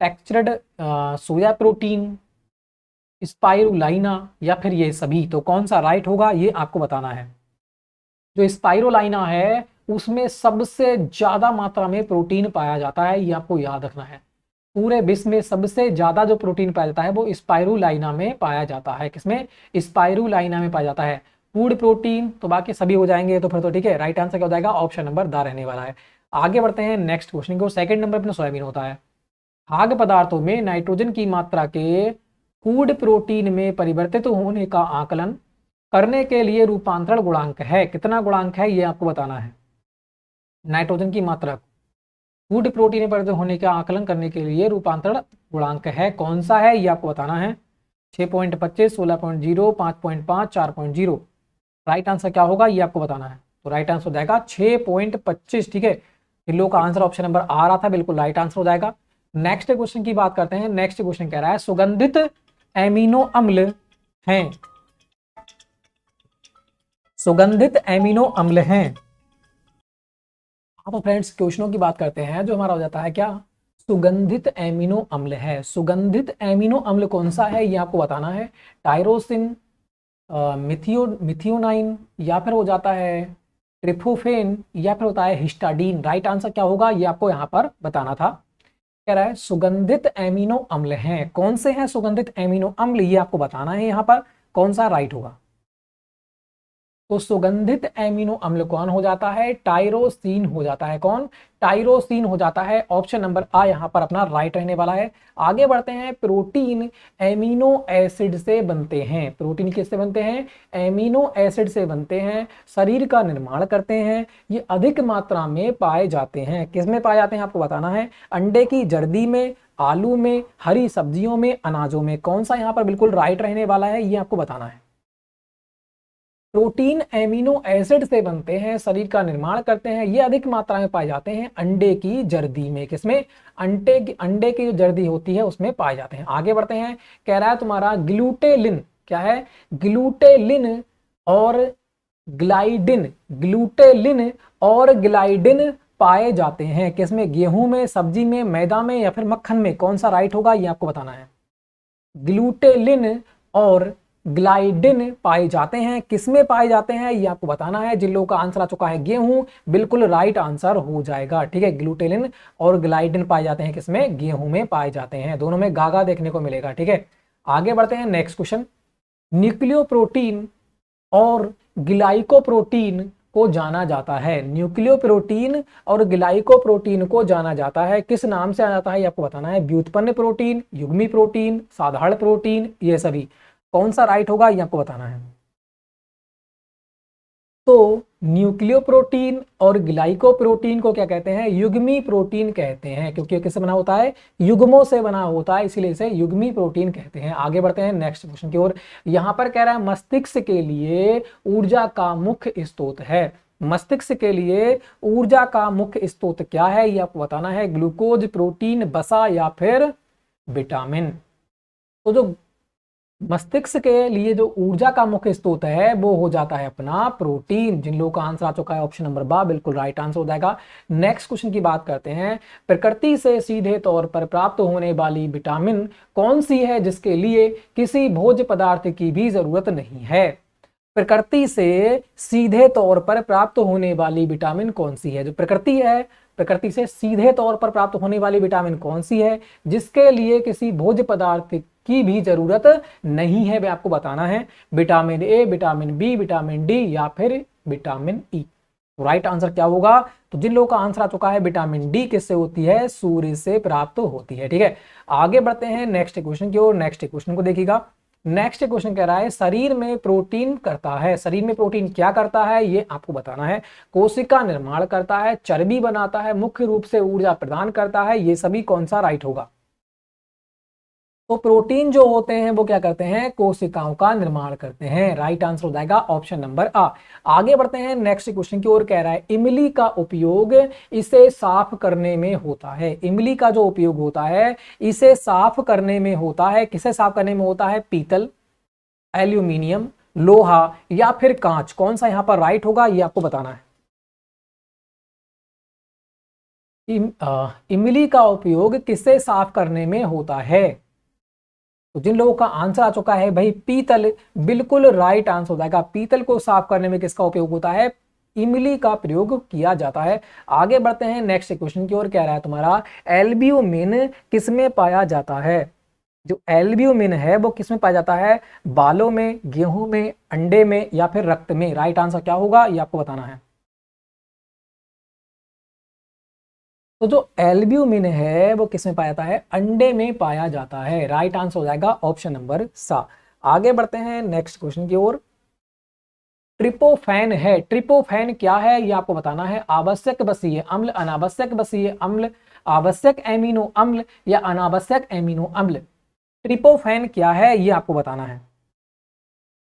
textured soya protein, spirulina या फिर ये सभी। तो कौन सा राइट होगा ये आपको बताना है। जो स्पाइरुलाइना है उसमें सबसे ज्यादा मात्रा में प्रोटीन पाया जाता है, ये आपको याद रखना है। पूरे विश्व में सबसे ज्यादा जो प्रोटीन पाया जाता है वो स्पाइरुलाइना में पाया जाता है। किसमें, स्पाइरुलाइना में पाया जाता है। फूड प्रोटीन तो बाकी सभी हो जाएंगे। तो फिर तो ठीक है, राइट आंसर क्या हो जाएगा, ऑप्शन नंबर द रहने वाला है। आगे बढ़ते हैं नेक्स्ट क्वेश्चन को। सेकंड नंबर पर सोयाबीन होता है। खाद्य पदार्थों में नाइट्रोजन की मात्रा के फूड प्रोटीन में परिवर्तित होने का आकलन करने के लिए रूपांतरण गुणांक है। कितना गुणांक है ये आपको बताना है। नाइट्रोजन की मात्रा फूड प्रोटीन में परिवर्तित होने का आकलन करने के लिए रूपांतरण गुणांक है, कौन सा है ये आपको बताना है। 6.25, 16.0, 5.5, 4.0। राइट आंसर क्या होगा ये आपको बताना है। तो राइट आंसर हो जाएगा 6.25। ठीक है, इन लोगों का आंसर ऑप्शन नंबर आ रहा था, बिल्कुल राइट आंसर हो जाएगा। नेक्स्ट क्वेश्चन की बात करते हैं। नेक्स्ट क्वेश्चन कह रहा है सुगंधित एमिनो अम्ल हैं, सुगंधित एमिनो अम्ल हैं। अब फ्रेंड्स क्वेश्चनों की बात करते हैं, जो हमारा हो जाता है क्या, सुगंधित एमिनो अम्ल है। सुगंधित एमिनो अम्ल कौन सा है ये आपको बताना है। टायरोसिन, मिथियोनाइन, या फिर हो जाता है ट्रिप्टोफेन, या फिर होता है हिस्टाडीन। राइट आंसर क्या होगा ये आपको यहाँ पर बताना था। कह रहा है सुगंधित एमिनो अम्ल हैं, कौन से हैं सुगंधित एमिनो अम्ल ये आपको बताना है यहाँ पर, कौन सा राइट होगा। तो सुगंधित एमिनो अम्ल कौन हो जाता है, टायरोसिन हो जाता है। कौन, टायरोसिन हो जाता है। ऑप्शन नंबर आ यहाँ पर अपना राइट रहने वाला है। आगे बढ़ते हैं। प्रोटीन एमिनो एसिड से बनते हैं। प्रोटीन किससे बनते हैं, एमिनो एसिड से बनते हैं, शरीर का निर्माण करते हैं। ये अधिक मात्रा में पाए जाते हैं। किस में पाए जाते हैं आपको बताना है। अंडे की जर्दी में, आलू में, हरी सब्जियों में, अनाजों में। कौन सा यहाँ पर बिल्कुल राइट रहने वाला है ये आपको बताना है। प्रोटीन एमिनो एसिड से बनते हैं, शरीर का निर्माण करते हैं, ये अधिक मात्रा में पाए जाते हैं अंडे की जर्दी में। किसमें, अंडे की जो जर्दी होती है उसमें पाए जाते हैं। आगे बढ़ते हैं। कह रहा है तुम्हारा ग्लूटेलिन, क्या है, ग्लूटेलिन और ग्लाइडिन, ग्लूटेलिन और ग्लाइडिन पाए जाते हैं। किसमें, गेहूं में, सब्जी में, मैदा में, या फिर मक्खन में। कौन सा राइट होगा ये आपको बताना है। ग्लूटेलिन और ग्लाइडिन पाए जाते हैं, किसमें पाए जाते हैं ये आपको बताना है। जिन लोगों का आंसर आ चुका है गेहूं, बिल्कुल राइट आंसर हो जाएगा। ठीक है, ग्लूटेलिन और ग्लाइडिन पाए जाते हैं किसमें, गेहूं में पाए जाते हैं। दोनों में गागा देखने को मिलेगा। ठीक है, आगे बढ़ते हैं। नेक्स्ट क्वेश्चन, न्यूक्लियोप्रोटीन और ग्लाइकोप्रोटीन को जाना जाता है। न्यूक्लियोप्रोटीन और ग्लाइकोप्रोटीन को जाना जाता है, किस नाम से आ जाता है ये आपको बताना है। व्युत्पन्न प्रोटीन, युग्मी प्रोटीन, साधारण प्रोटीन, ये सभी। कौन सा राइट होगा ये आपको बताना है। तो न्यूक्लियोप्रोटीन और ग्लाइकोप्रोटीन को क्या कहते हैं, युग्मी प्रोटीन कहते हैं, क्योंकि किससे बना होता है, युग्मों से बना होता है, इसीलिए इसे युग्मी प्रोटीन कहते हैं। आगे बढ़ते हैं नेक्स्ट क्वेश्चन की ओर। यहां पर कह रहा है मस्तिष्क के लिए ऊर्जा का मुख्य स्रोत है। मस्तिष्क के लिए ऊर्जा का मुख्य स्रोत क्या है ये आपको बताना है। ग्लूकोज, प्रोटीन, वसा, या फिर विटामिन। तो जो मस्तिष्क के लिए जो ऊर्जा का मुख्य स्रोत है वो हो जाता है अपना प्रोटीन। जिन लोगों का आंसर आ चुका है ऑप्शन नंबर बा, बिल्कुल राइट आंसर हो जाएगा। नेक्स्ट क्वेश्चन की बात करते हैं। प्रकृति से सीधे तौर पर प्राप्त होने वाली विटामिन कौन सी है जिसके लिए किसी भोज्य पदार्थ की भी जरूरत नहीं है। प्रकृति से सीधे तौर पर प्राप्त होने वाली विटामिन कौन सी है, जो प्रकृति है, प्रकृति से सीधे तौर पर प्राप्त होने वाली विटामिन कौन सी है जिसके लिए किसी भोज्य पदार्थ की भी जरूरत नहीं है, वे आपको बताना है। Vitamin A, vitamin B, vitamin D, या फिर विटामिन ई। राइट आंसर क्या होगा। तो जिन लोगों का आंसर आ चुका है विटामिन डी किससे होती है, सूर्य से प्राप्त होती है। ठीक है, आगे बढ़ते हैं नेक्स्ट क्वेश्चन की ओर। नेक्स्ट क्वेश्चन को देखिएगा। नेक्स्ट क्वेश्चन कह रहा है शरीर में प्रोटीन करता है। शरीर में प्रोटीन क्या करता है ये आपको बताना है। कोशिका निर्माण करता है, चर्बी बनाता है, मुख्य रूप से ऊर्जा प्रदान करता है, ये सभी कौन सा राइट होगा। तो प्रोटीन जो होते हैं वो क्या करते हैं, कोशिकाओं का निर्माण करते हैं। राइट आंसर हो जाएगा ऑप्शन नंबर आ। आगे बढ़ते हैं नेक्स्ट क्वेश्चन की ओर। कह रहा है इमली का उपयोग इसे साफ करने में होता है। इमली का जो उपयोग होता है इसे साफ करने में होता है, किसे साफ करने में होता है, पीतल, एल्यूमिनियम, लोहा, या फिर कांच। कौन सा यहां पर राइट होगा ये आपको बताना है। इमली का उपयोग किसे साफ करने में होता है। तो जिन लोगों का आंसर आ चुका है भाई पीतल, बिल्कुल राइट आंसर हो जाएगा। पीतल को साफ करने में किसका उपयोग होता है, इमली का प्रयोग किया जाता है। आगे बढ़ते हैं नेक्स्ट क्वेश्चन की ओर। कह रहा है तुम्हारा एल्ब्यूमिन किसमें पाया जाता है। जो एल्ब्यूमिन है वो किसमें पाया जाता है, बालों में, गेहूं में, अंडे में, या फिर रक्त में। राइट आंसर क्या होगा ये आपको बताना है। तो जो एल्ब्यूमिन है वो किस में पाया जाता है, अंडे में पाया जाता है। राइट आंसर हो जाएगा ऑप्शन नंबर सा। आगे बढ़ते हैं नेक्स्ट क्वेश्चन की ओर। ट्रिपोफैन है, ट्रिपोफैन क्या है ये आपको बताना है। आवश्यक बसीय अम्ल, अनावश्यक बसीय अम्ल, आवश्यक एमिनो अम्ल या अनावश्यक एमिनो अम्ल। ट्रिपोफैन क्या है ये आपको बताना है।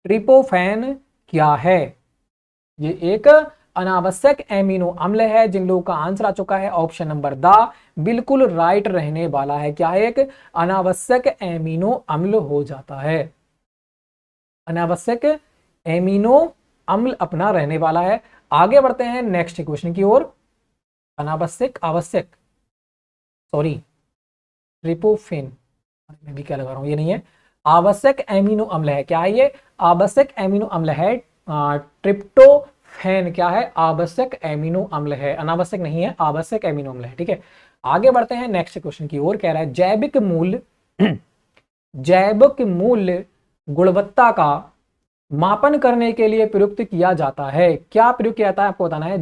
ट्रिपोफैन क्या है, ये एक अनावश्यक एमिनो अम्ल है। जिन लोगों का आंसर आ चुका है ऑप्शन नंबर द बिल्कुल राइट रहने वाला है। क्या है, एक अनावश्यक एमिनो अम्ल हो जाता है। अनावश्यक एमिनो अम्ल अपना रहने वाला है। आगे बढ़ते हैं नेक्स्ट क्वेश्चन की ओर। अनावश्यक आवश्यक, सॉरी ट्रिपोफेन, मैं भी क्या लगा रहा हूं, ये नहीं है। आवश्यक एमिनो अम्ल है, क्या है ये, आवश्यक एमिनो अम्ल है। ट्रिप्टोफैन क्या है, आवश्यक एमिनो अम्ल है, अनावश्यक नहीं है, आवश्यक एमिनो अम्ल है। ठीक है, आगे बढ़ते हैं नेक्स्ट क्वेश्चन की ओर। कह रहा है जैविक मूल्य जैविक मूल्य गुणवत्ता का मापन करने के लिए प्रयुक्त किया जाता है। क्या प्रयोग किया जाता है आपको बताना है।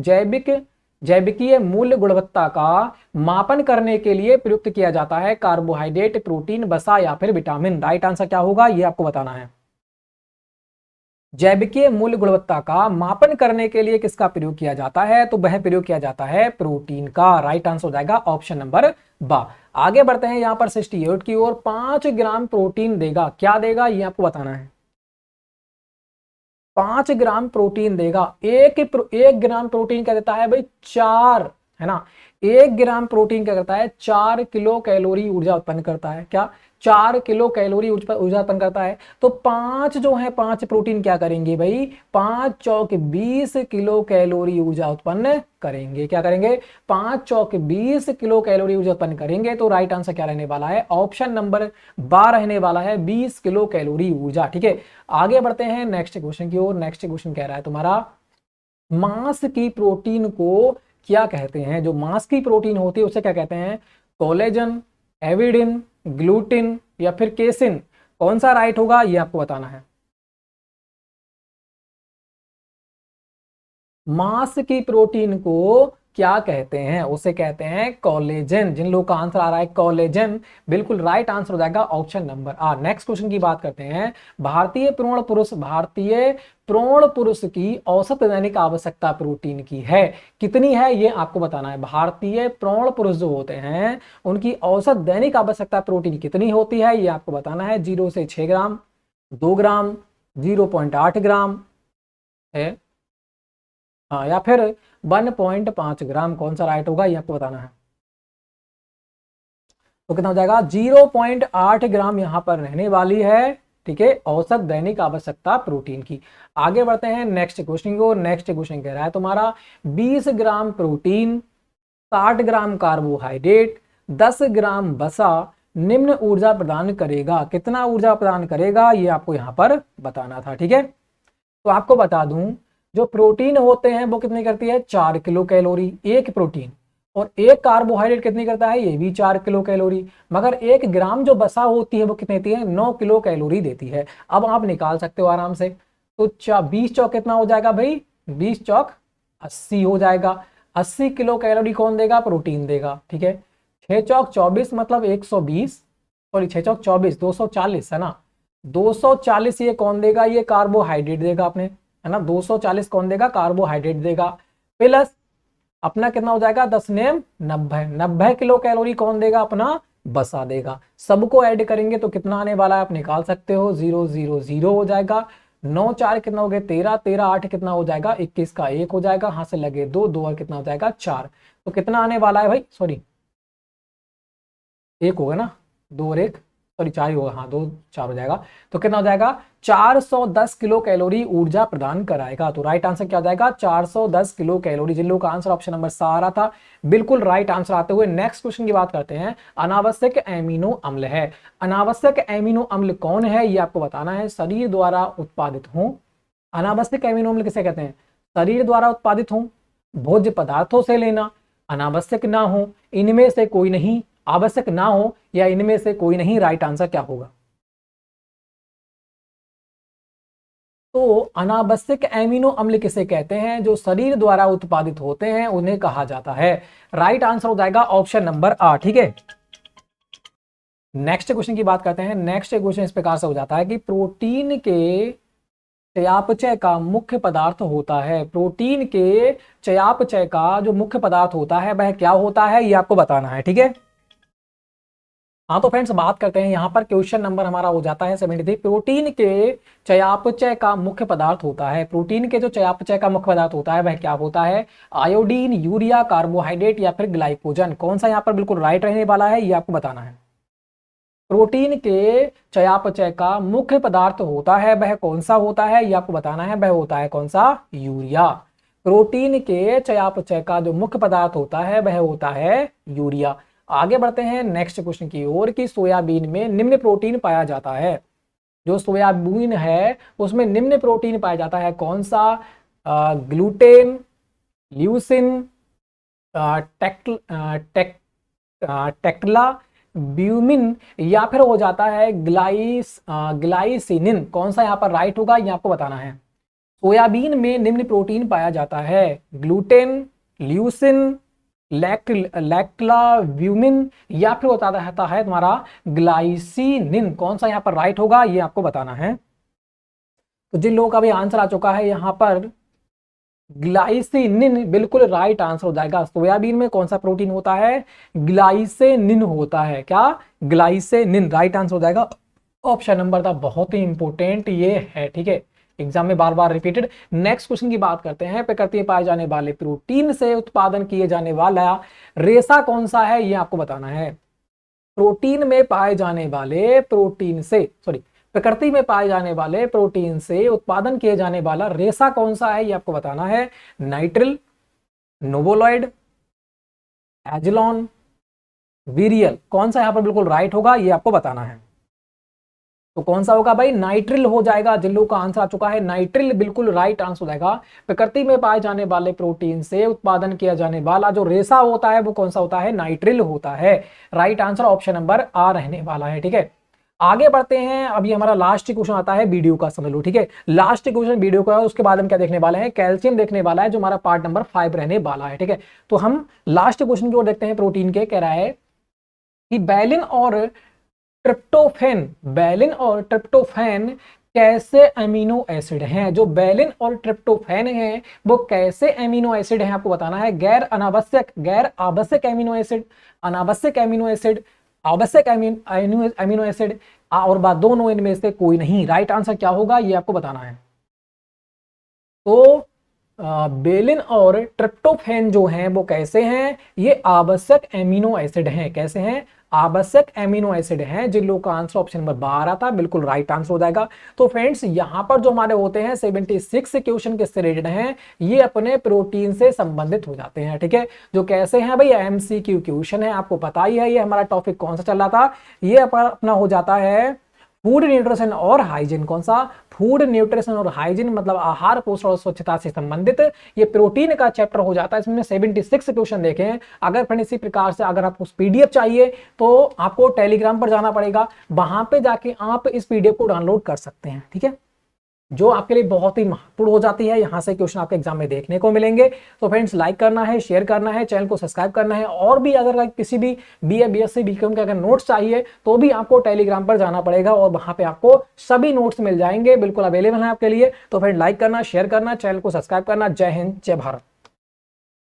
जैविकीय मूल्य गुणवत्ता का मापन करने के लिए प्रयुक्त किया जाता है। कार्बोहाइड्रेट, प्रोटीन, वसा या फिर विटामिन। राइट आंसर क्या होगा ये आपको बताना है। जैविकीय मूल्य गुणवत्ता का मापन करने के लिए किसका प्रयोग किया जाता है, तो वह प्रयोग किया जाता है प्रोटीन का। राइट आंसर हो जाएगा ऑप्शन नंबर बा। आगे बढ़ते हैं यहां पर 68 की ओर। 5 ग्राम प्रोटीन देगा, क्या देगा ये आपको बताना है। 5 ग्राम प्रोटीन देगा। एक ग्राम प्रोटीन क्या देता है भाई, 4, है ना। 1 ग्राम प्रोटीन क्या करता है, 4 किलो कैलोरी ऊर्जा उत्पन्न करता है। क्या, 4 किलो कैलोरी ऊर्जा उत्पन्न करता है। तो 5 जो है, 5 प्रोटीन क्या करेंगे भाई, 5 चौक 20 किलो कैलोरी ऊर्जा उत्पन्न करेंगे। क्या करेंगे, 5 चौक 20 किलो कैलोरी ऊर्जा उत्पन्न करेंगे। तो राइट आंसर क्या रहने वाला है, ऑप्शन नंबर 12 रहने वाला है, 20 किलो कैलोरी ऊर्जा। ठीक है, आगे बढ़ते हैं नेक्स्ट क्वेश्चन की ओर। नेक्स्ट क्वेश्चन कह रहा है तुम्हारा, मांस की प्रोटीन को क्या कहते हैं। जो मांस की प्रोटीन होती है उसे क्या कहते हैं, कोलेजन, एविडिन, ग्लूटिन या फिर केसिन। कौन सा राइट होगा ये आपको बताना है। मांस की प्रोटीन को क्या कहते हैं, उसे कहते हैं कोलेजन। जिन लोगों का आंसर आ रहा है कोलेजन, बिल्कुल राइट आंसर हो जाएगा ऑप्शन नंबर आ। नेक्स्ट क्वेश्चन की बात करते हैं। भारतीय प्रोण पुरुष की औसत दैनिक आवश्यकता प्रोटीन की है, कितनी है ये आपको बताना है। भारतीय प्रोण पुरुष जो होते हैं उनकी औसत दैनिक आवश्यकता प्रोटीन कितनी होती है ये आपको बताना है। 0 से 6 ग्राम, 2 ग्राम, 0.8 ग्राम है, हाँ, या फिर 1.5 ग्राम। कौन सा राइट होगा ये आपको बताना है। तो कितना हो जाएगा, 0.8 ग्राम यहां पर रहने वाली है। ठीक है, औसत दैनिक आवश्यकता प्रोटीन की। आगे बढ़ते हैं नेक्स्ट क्वेश्चन को। नेक्स्ट क्वेश्चन कह रहा है तुम्हारा, 20 ग्राम प्रोटीन, 60 ग्राम कार्बोहाइड्रेट, 10 ग्राम वसा निम्न ऊर्जा प्रदान करेगा। कितना ऊर्जा प्रदान करेगा ये आपको यहां पर बताना था। ठीक है, तो आपको बता दूं, जो प्रोटीन होते हैं वो कितनी करती है, 4 किलो कैलोरी एक प्रोटीन। और एक कार्बोहाइड्रेट कितनी करता है, ये भी 4 किलो कैलोरी। मगर 1 ग्राम जो वसा होती है वो कितनी देती है, 9 किलो कैलोरी देती है। अब आप निकाल सकते हो आराम से। तो 20 चौक कितना हो जाएगा भाई, 20 चौक 80 हो जाएगा। 80 किलो कैलोरी कौन देगा, प्रोटीन देगा। ठीक है, 6 चौक 24 मतलब 120, सॉरी 6 चौक 24, 240 है ना। 240 ये कौन देगा, ये कार्बोहाइड्रेट देगा अपने, है ना। 240 कौन देगा, कार्बोहाइड्रेट देगा। प्लस अपना कितना हो जाएगा, 10 नेम 90 किलो कैलोरी कौन देगा, अपना बसा देगा। सबको ऐड करेंगे तो कितना आने वाला है आप निकाल सकते हो, 0 0 0 हो जाएगा। 9 4 कितना हो गया, 13, 13 8 कितना हो जाएगा, 21 का 1 हो जाएगा। हाथ से लगे 2 2 और कितना हो जाएगा 4। तो कितना आने वाला है भाई, सॉरी 1 होगा ना, 2 और 1, सॉरी 4 ही होगा, हाँ 2 4 हो जाएगा। तो कितना हो जाएगा, 410 किलो कैलोरी ऊर्जा प्रदान कराएगा। तो राइट आंसर क्या हो जाएगा, 410 किलो कैलोरी। जिन लोगों का आंसर ऑप्शन नंबर सा आ रहा था, बिल्कुल राइट आंसर आते हुए नेक्स्ट क्वेश्चन की बात करते हैं। अनावश्यक एमिनो अम्ल है, अनावश्यक एमिनो अम्ल कौन है ये आपको बताना है। शरीर द्वारा उत्पादित हो, अनावश्यक एमिनो अम्ल किसे कहते हैं, शरीर द्वारा उत्पादित हो, भोज्य पदार्थों से लेना, अनावश्यक ना हो, इनमें से कोई नहीं, आवश्यक ना हो या इनमें से कोई नहीं। राइट आंसर क्या होगा। तो अनावश्यक एमिनो अम्ल किसे कहते हैं? जो शरीर द्वारा उत्पादित होते हैं उन्हें कहा जाता है। राइट आंसर हो जाएगा ऑप्शन नंबर आ। ठीक है, नेक्स्ट क्वेश्चन की बात करते हैं। नेक्स्ट क्वेश्चन इस प्रकार से हो जाता है कि प्रोटीन के चयापचय का मुख्य पदार्थ होता है। प्रोटीन के चयापचय का जो मुख्य पदार्थ होता है वह क्या होता है, ये आपको बताना है। ठीक है, हाँ तो फ्रेंड्स बात करते हैं यहाँ पर। क्वेश्चन नंबर हमारा हो जाता है 73। प्रोटीन के चयापचय का मुख्य पदार्थ होता है। प्रोटीन के जो चयापचय का मुख्य पदार्थ होता है वह क्या होता है? आयोडीन, यूरिया, कार्बोहाइड्रेट या फिर ग्लाइकोजन। कौन सा यहाँ पर बिल्कुल राइट रहने वाला है, ये आपको बताना है। प्रोटीन के चयापचय का मुख्य पदार्थ होता है वह कौन सा होता है, ये आपको बताना है। वह होता है कौन सा? यूरिया। प्रोटीन के चयापचय का जो मुख्य पदार्थ होता है वह होता है यूरिया। आगे बढ़ते हैं नेक्स्ट क्वेश्चन की ओर कि सोयाबीन में निम्न प्रोटीन पाया जाता है। जो सोयाबीन है उसमें निम्न प्रोटीन पाया जाता है कौन सा? ग्लूटेन, ल्यूसिन, टेक्टला ब्यूमिन या फिर हो जाता है ग्लाइसिनिन। कौन सा यहाँ पर राइट होगा, ये आपको बताना है। सोयाबीन में निम्न प्रोटीन पाया जाता है ग्लूटेन, ल्यूसिन, लैक्टलाब्यूमिन या फिर होता है तुम्हारा ग्लाइसिनिन। कौन सा यहाँ पर राइट होगा, ये आपको बताना है। तो जिन लोगों का भी आंसर आ चुका है यहाँ पर ग्लाइसिनिन बिल्कुल राइट आंसर हो जाएगा। सोयाबीन में कौन सा प्रोटीन होता है? ग्लाइसेनिन होता है। क्या? ग्लाइसेनिन राइट आंसर हो जाएगा। ऑप्शन नंबर था बहुत ही इंपॉर्टेंट ये है। ठीक है, एग्जाम में बार बार रिपीटेड। नेक्स्ट क्वेश्चन की बात करते हैं। प्रकृति में पाए जाने वाले प्रोटीन से उत्पादन किए जाने वाला रेशा कौन सा है, ये आपको बताना है। प्रोटीन में पाए जाने वाले प्रोटीन से प्रकृति में पाए जाने वाले प्रोटीन से उत्पादन किए जाने वाला रेशा कौन सा है, ये आपको बताना है। नाइट्रिल, नोवोलॉइड, एजलॉन, वीरियल। कौन सा यहाँ पर बिल्कुल राइट होगा, ये आपको बताना है। तो कौन सा होगा भाई? नाइट्रिल हो जाएगा। जिन लोगों का आंसर आ चुका है नाइट्रिल बिल्कुल राइट आंसर हो जाएगा। प्रकृति में पाए जाने वाले प्रोटीन से उत्पादन किया जाने वाला जो रेशा होता है वो कौन सा होता है? नाइट्रिल होता है। राइट आंसर ऑप्शन नंबर आ रहने वाला है। ठीक है, आगे बढ़ते हैं। अभी हमारा लास्ट क्वेश्चन आता है, वीडियो का समझ लो। ठीक है, लास्ट क्वेश्चन वीडियो का है, उसके बाद हम क्या देखने वाले हैं? कैल्शियम देखने वाला है, जो हमारा पार्ट नंबर 5 रहने वाला है। ठीक है, तो हम लास्ट क्वेश्चन की ओर देखते हैं। प्रोटीन के कह रहा है कि बैलिन और ट्रिप्टोफैन कैसे अमीनो एसिड हैं? जो बैलिन और ट्रिप्टोफैन हैं वो कैसे अमीनो एसिड हैं, आपको बताना है। गैर आवश्यक अमीनो एसिड, अनावश्यक अमीनो एसिड, आवश्यक अमीनो एसिड और बाद दोनों इनमें से कोई नहीं। राइट आंसर क्या होगा, ये आपको बताना है। तो बेलिन और ट्रिप्टोफैन जो हैं वो कैसे हैं? ये आवश्यक एमिनो एसिड हैं। कैसे हैं? आवश्यक एमिनो एसिड हैं। जिन लोगों का आंसर ऑप्शन नंबर 12 था बिल्कुल राइट आंसर हो जाएगा। तो फ्रेंड्स यहाँ पर जो हमारे होते हैं 76 क्वेश्चन किससे रिलेटेड हैं? ये अपने प्रोटीन से संबंधित हो जाते हैं। ठीक है, जो कैसे हैं भाई? MCQ क्वेश्चन है, आपको पता ही है। ये हमारा टॉपिक कौन सा चल रहा था? ये अपना हो जाता है फूड न्यूट्रिशन और हाइजीन। कौन सा? फूड न्यूट्रिशन और हाइजीन, मतलब आहार पोषण और स्वच्छता से संबंधित ये प्रोटीन का चैप्टर हो जाता है। इसमें 76 क्वेश्चन देखे हैं। अगर फ्रेंड इसी प्रकार से अगर आपको PDF चाहिए तो आपको टेलीग्राम पर जाना पड़ेगा, वहां पे जाके आप इस PDF को डाउनलोड कर सकते हैं। ठीक है, जो आपके लिए बहुत ही महत्वपूर्ण हो जाती है। यहाँ से क्वेश्चन आपके एग्जाम में देखने को मिलेंगे। तो फ्रेंड्स लाइक करना है, शेयर करना है, चैनल को सब्सक्राइब करना है। और भी अगर किसी भी BA BSc BCom के अगर नोट्स चाहिए तो भी आपको टेलीग्राम पर जाना पड़ेगा और वहां पे आपको सभी नोट्स मिल जाएंगे, बिल्कुल अवेलेबल है आपके लिए। तो फ्रेंड लाइक करना, शेयर करना, चैनल को सब्सक्राइब करना। जय हिंद, जय भारत।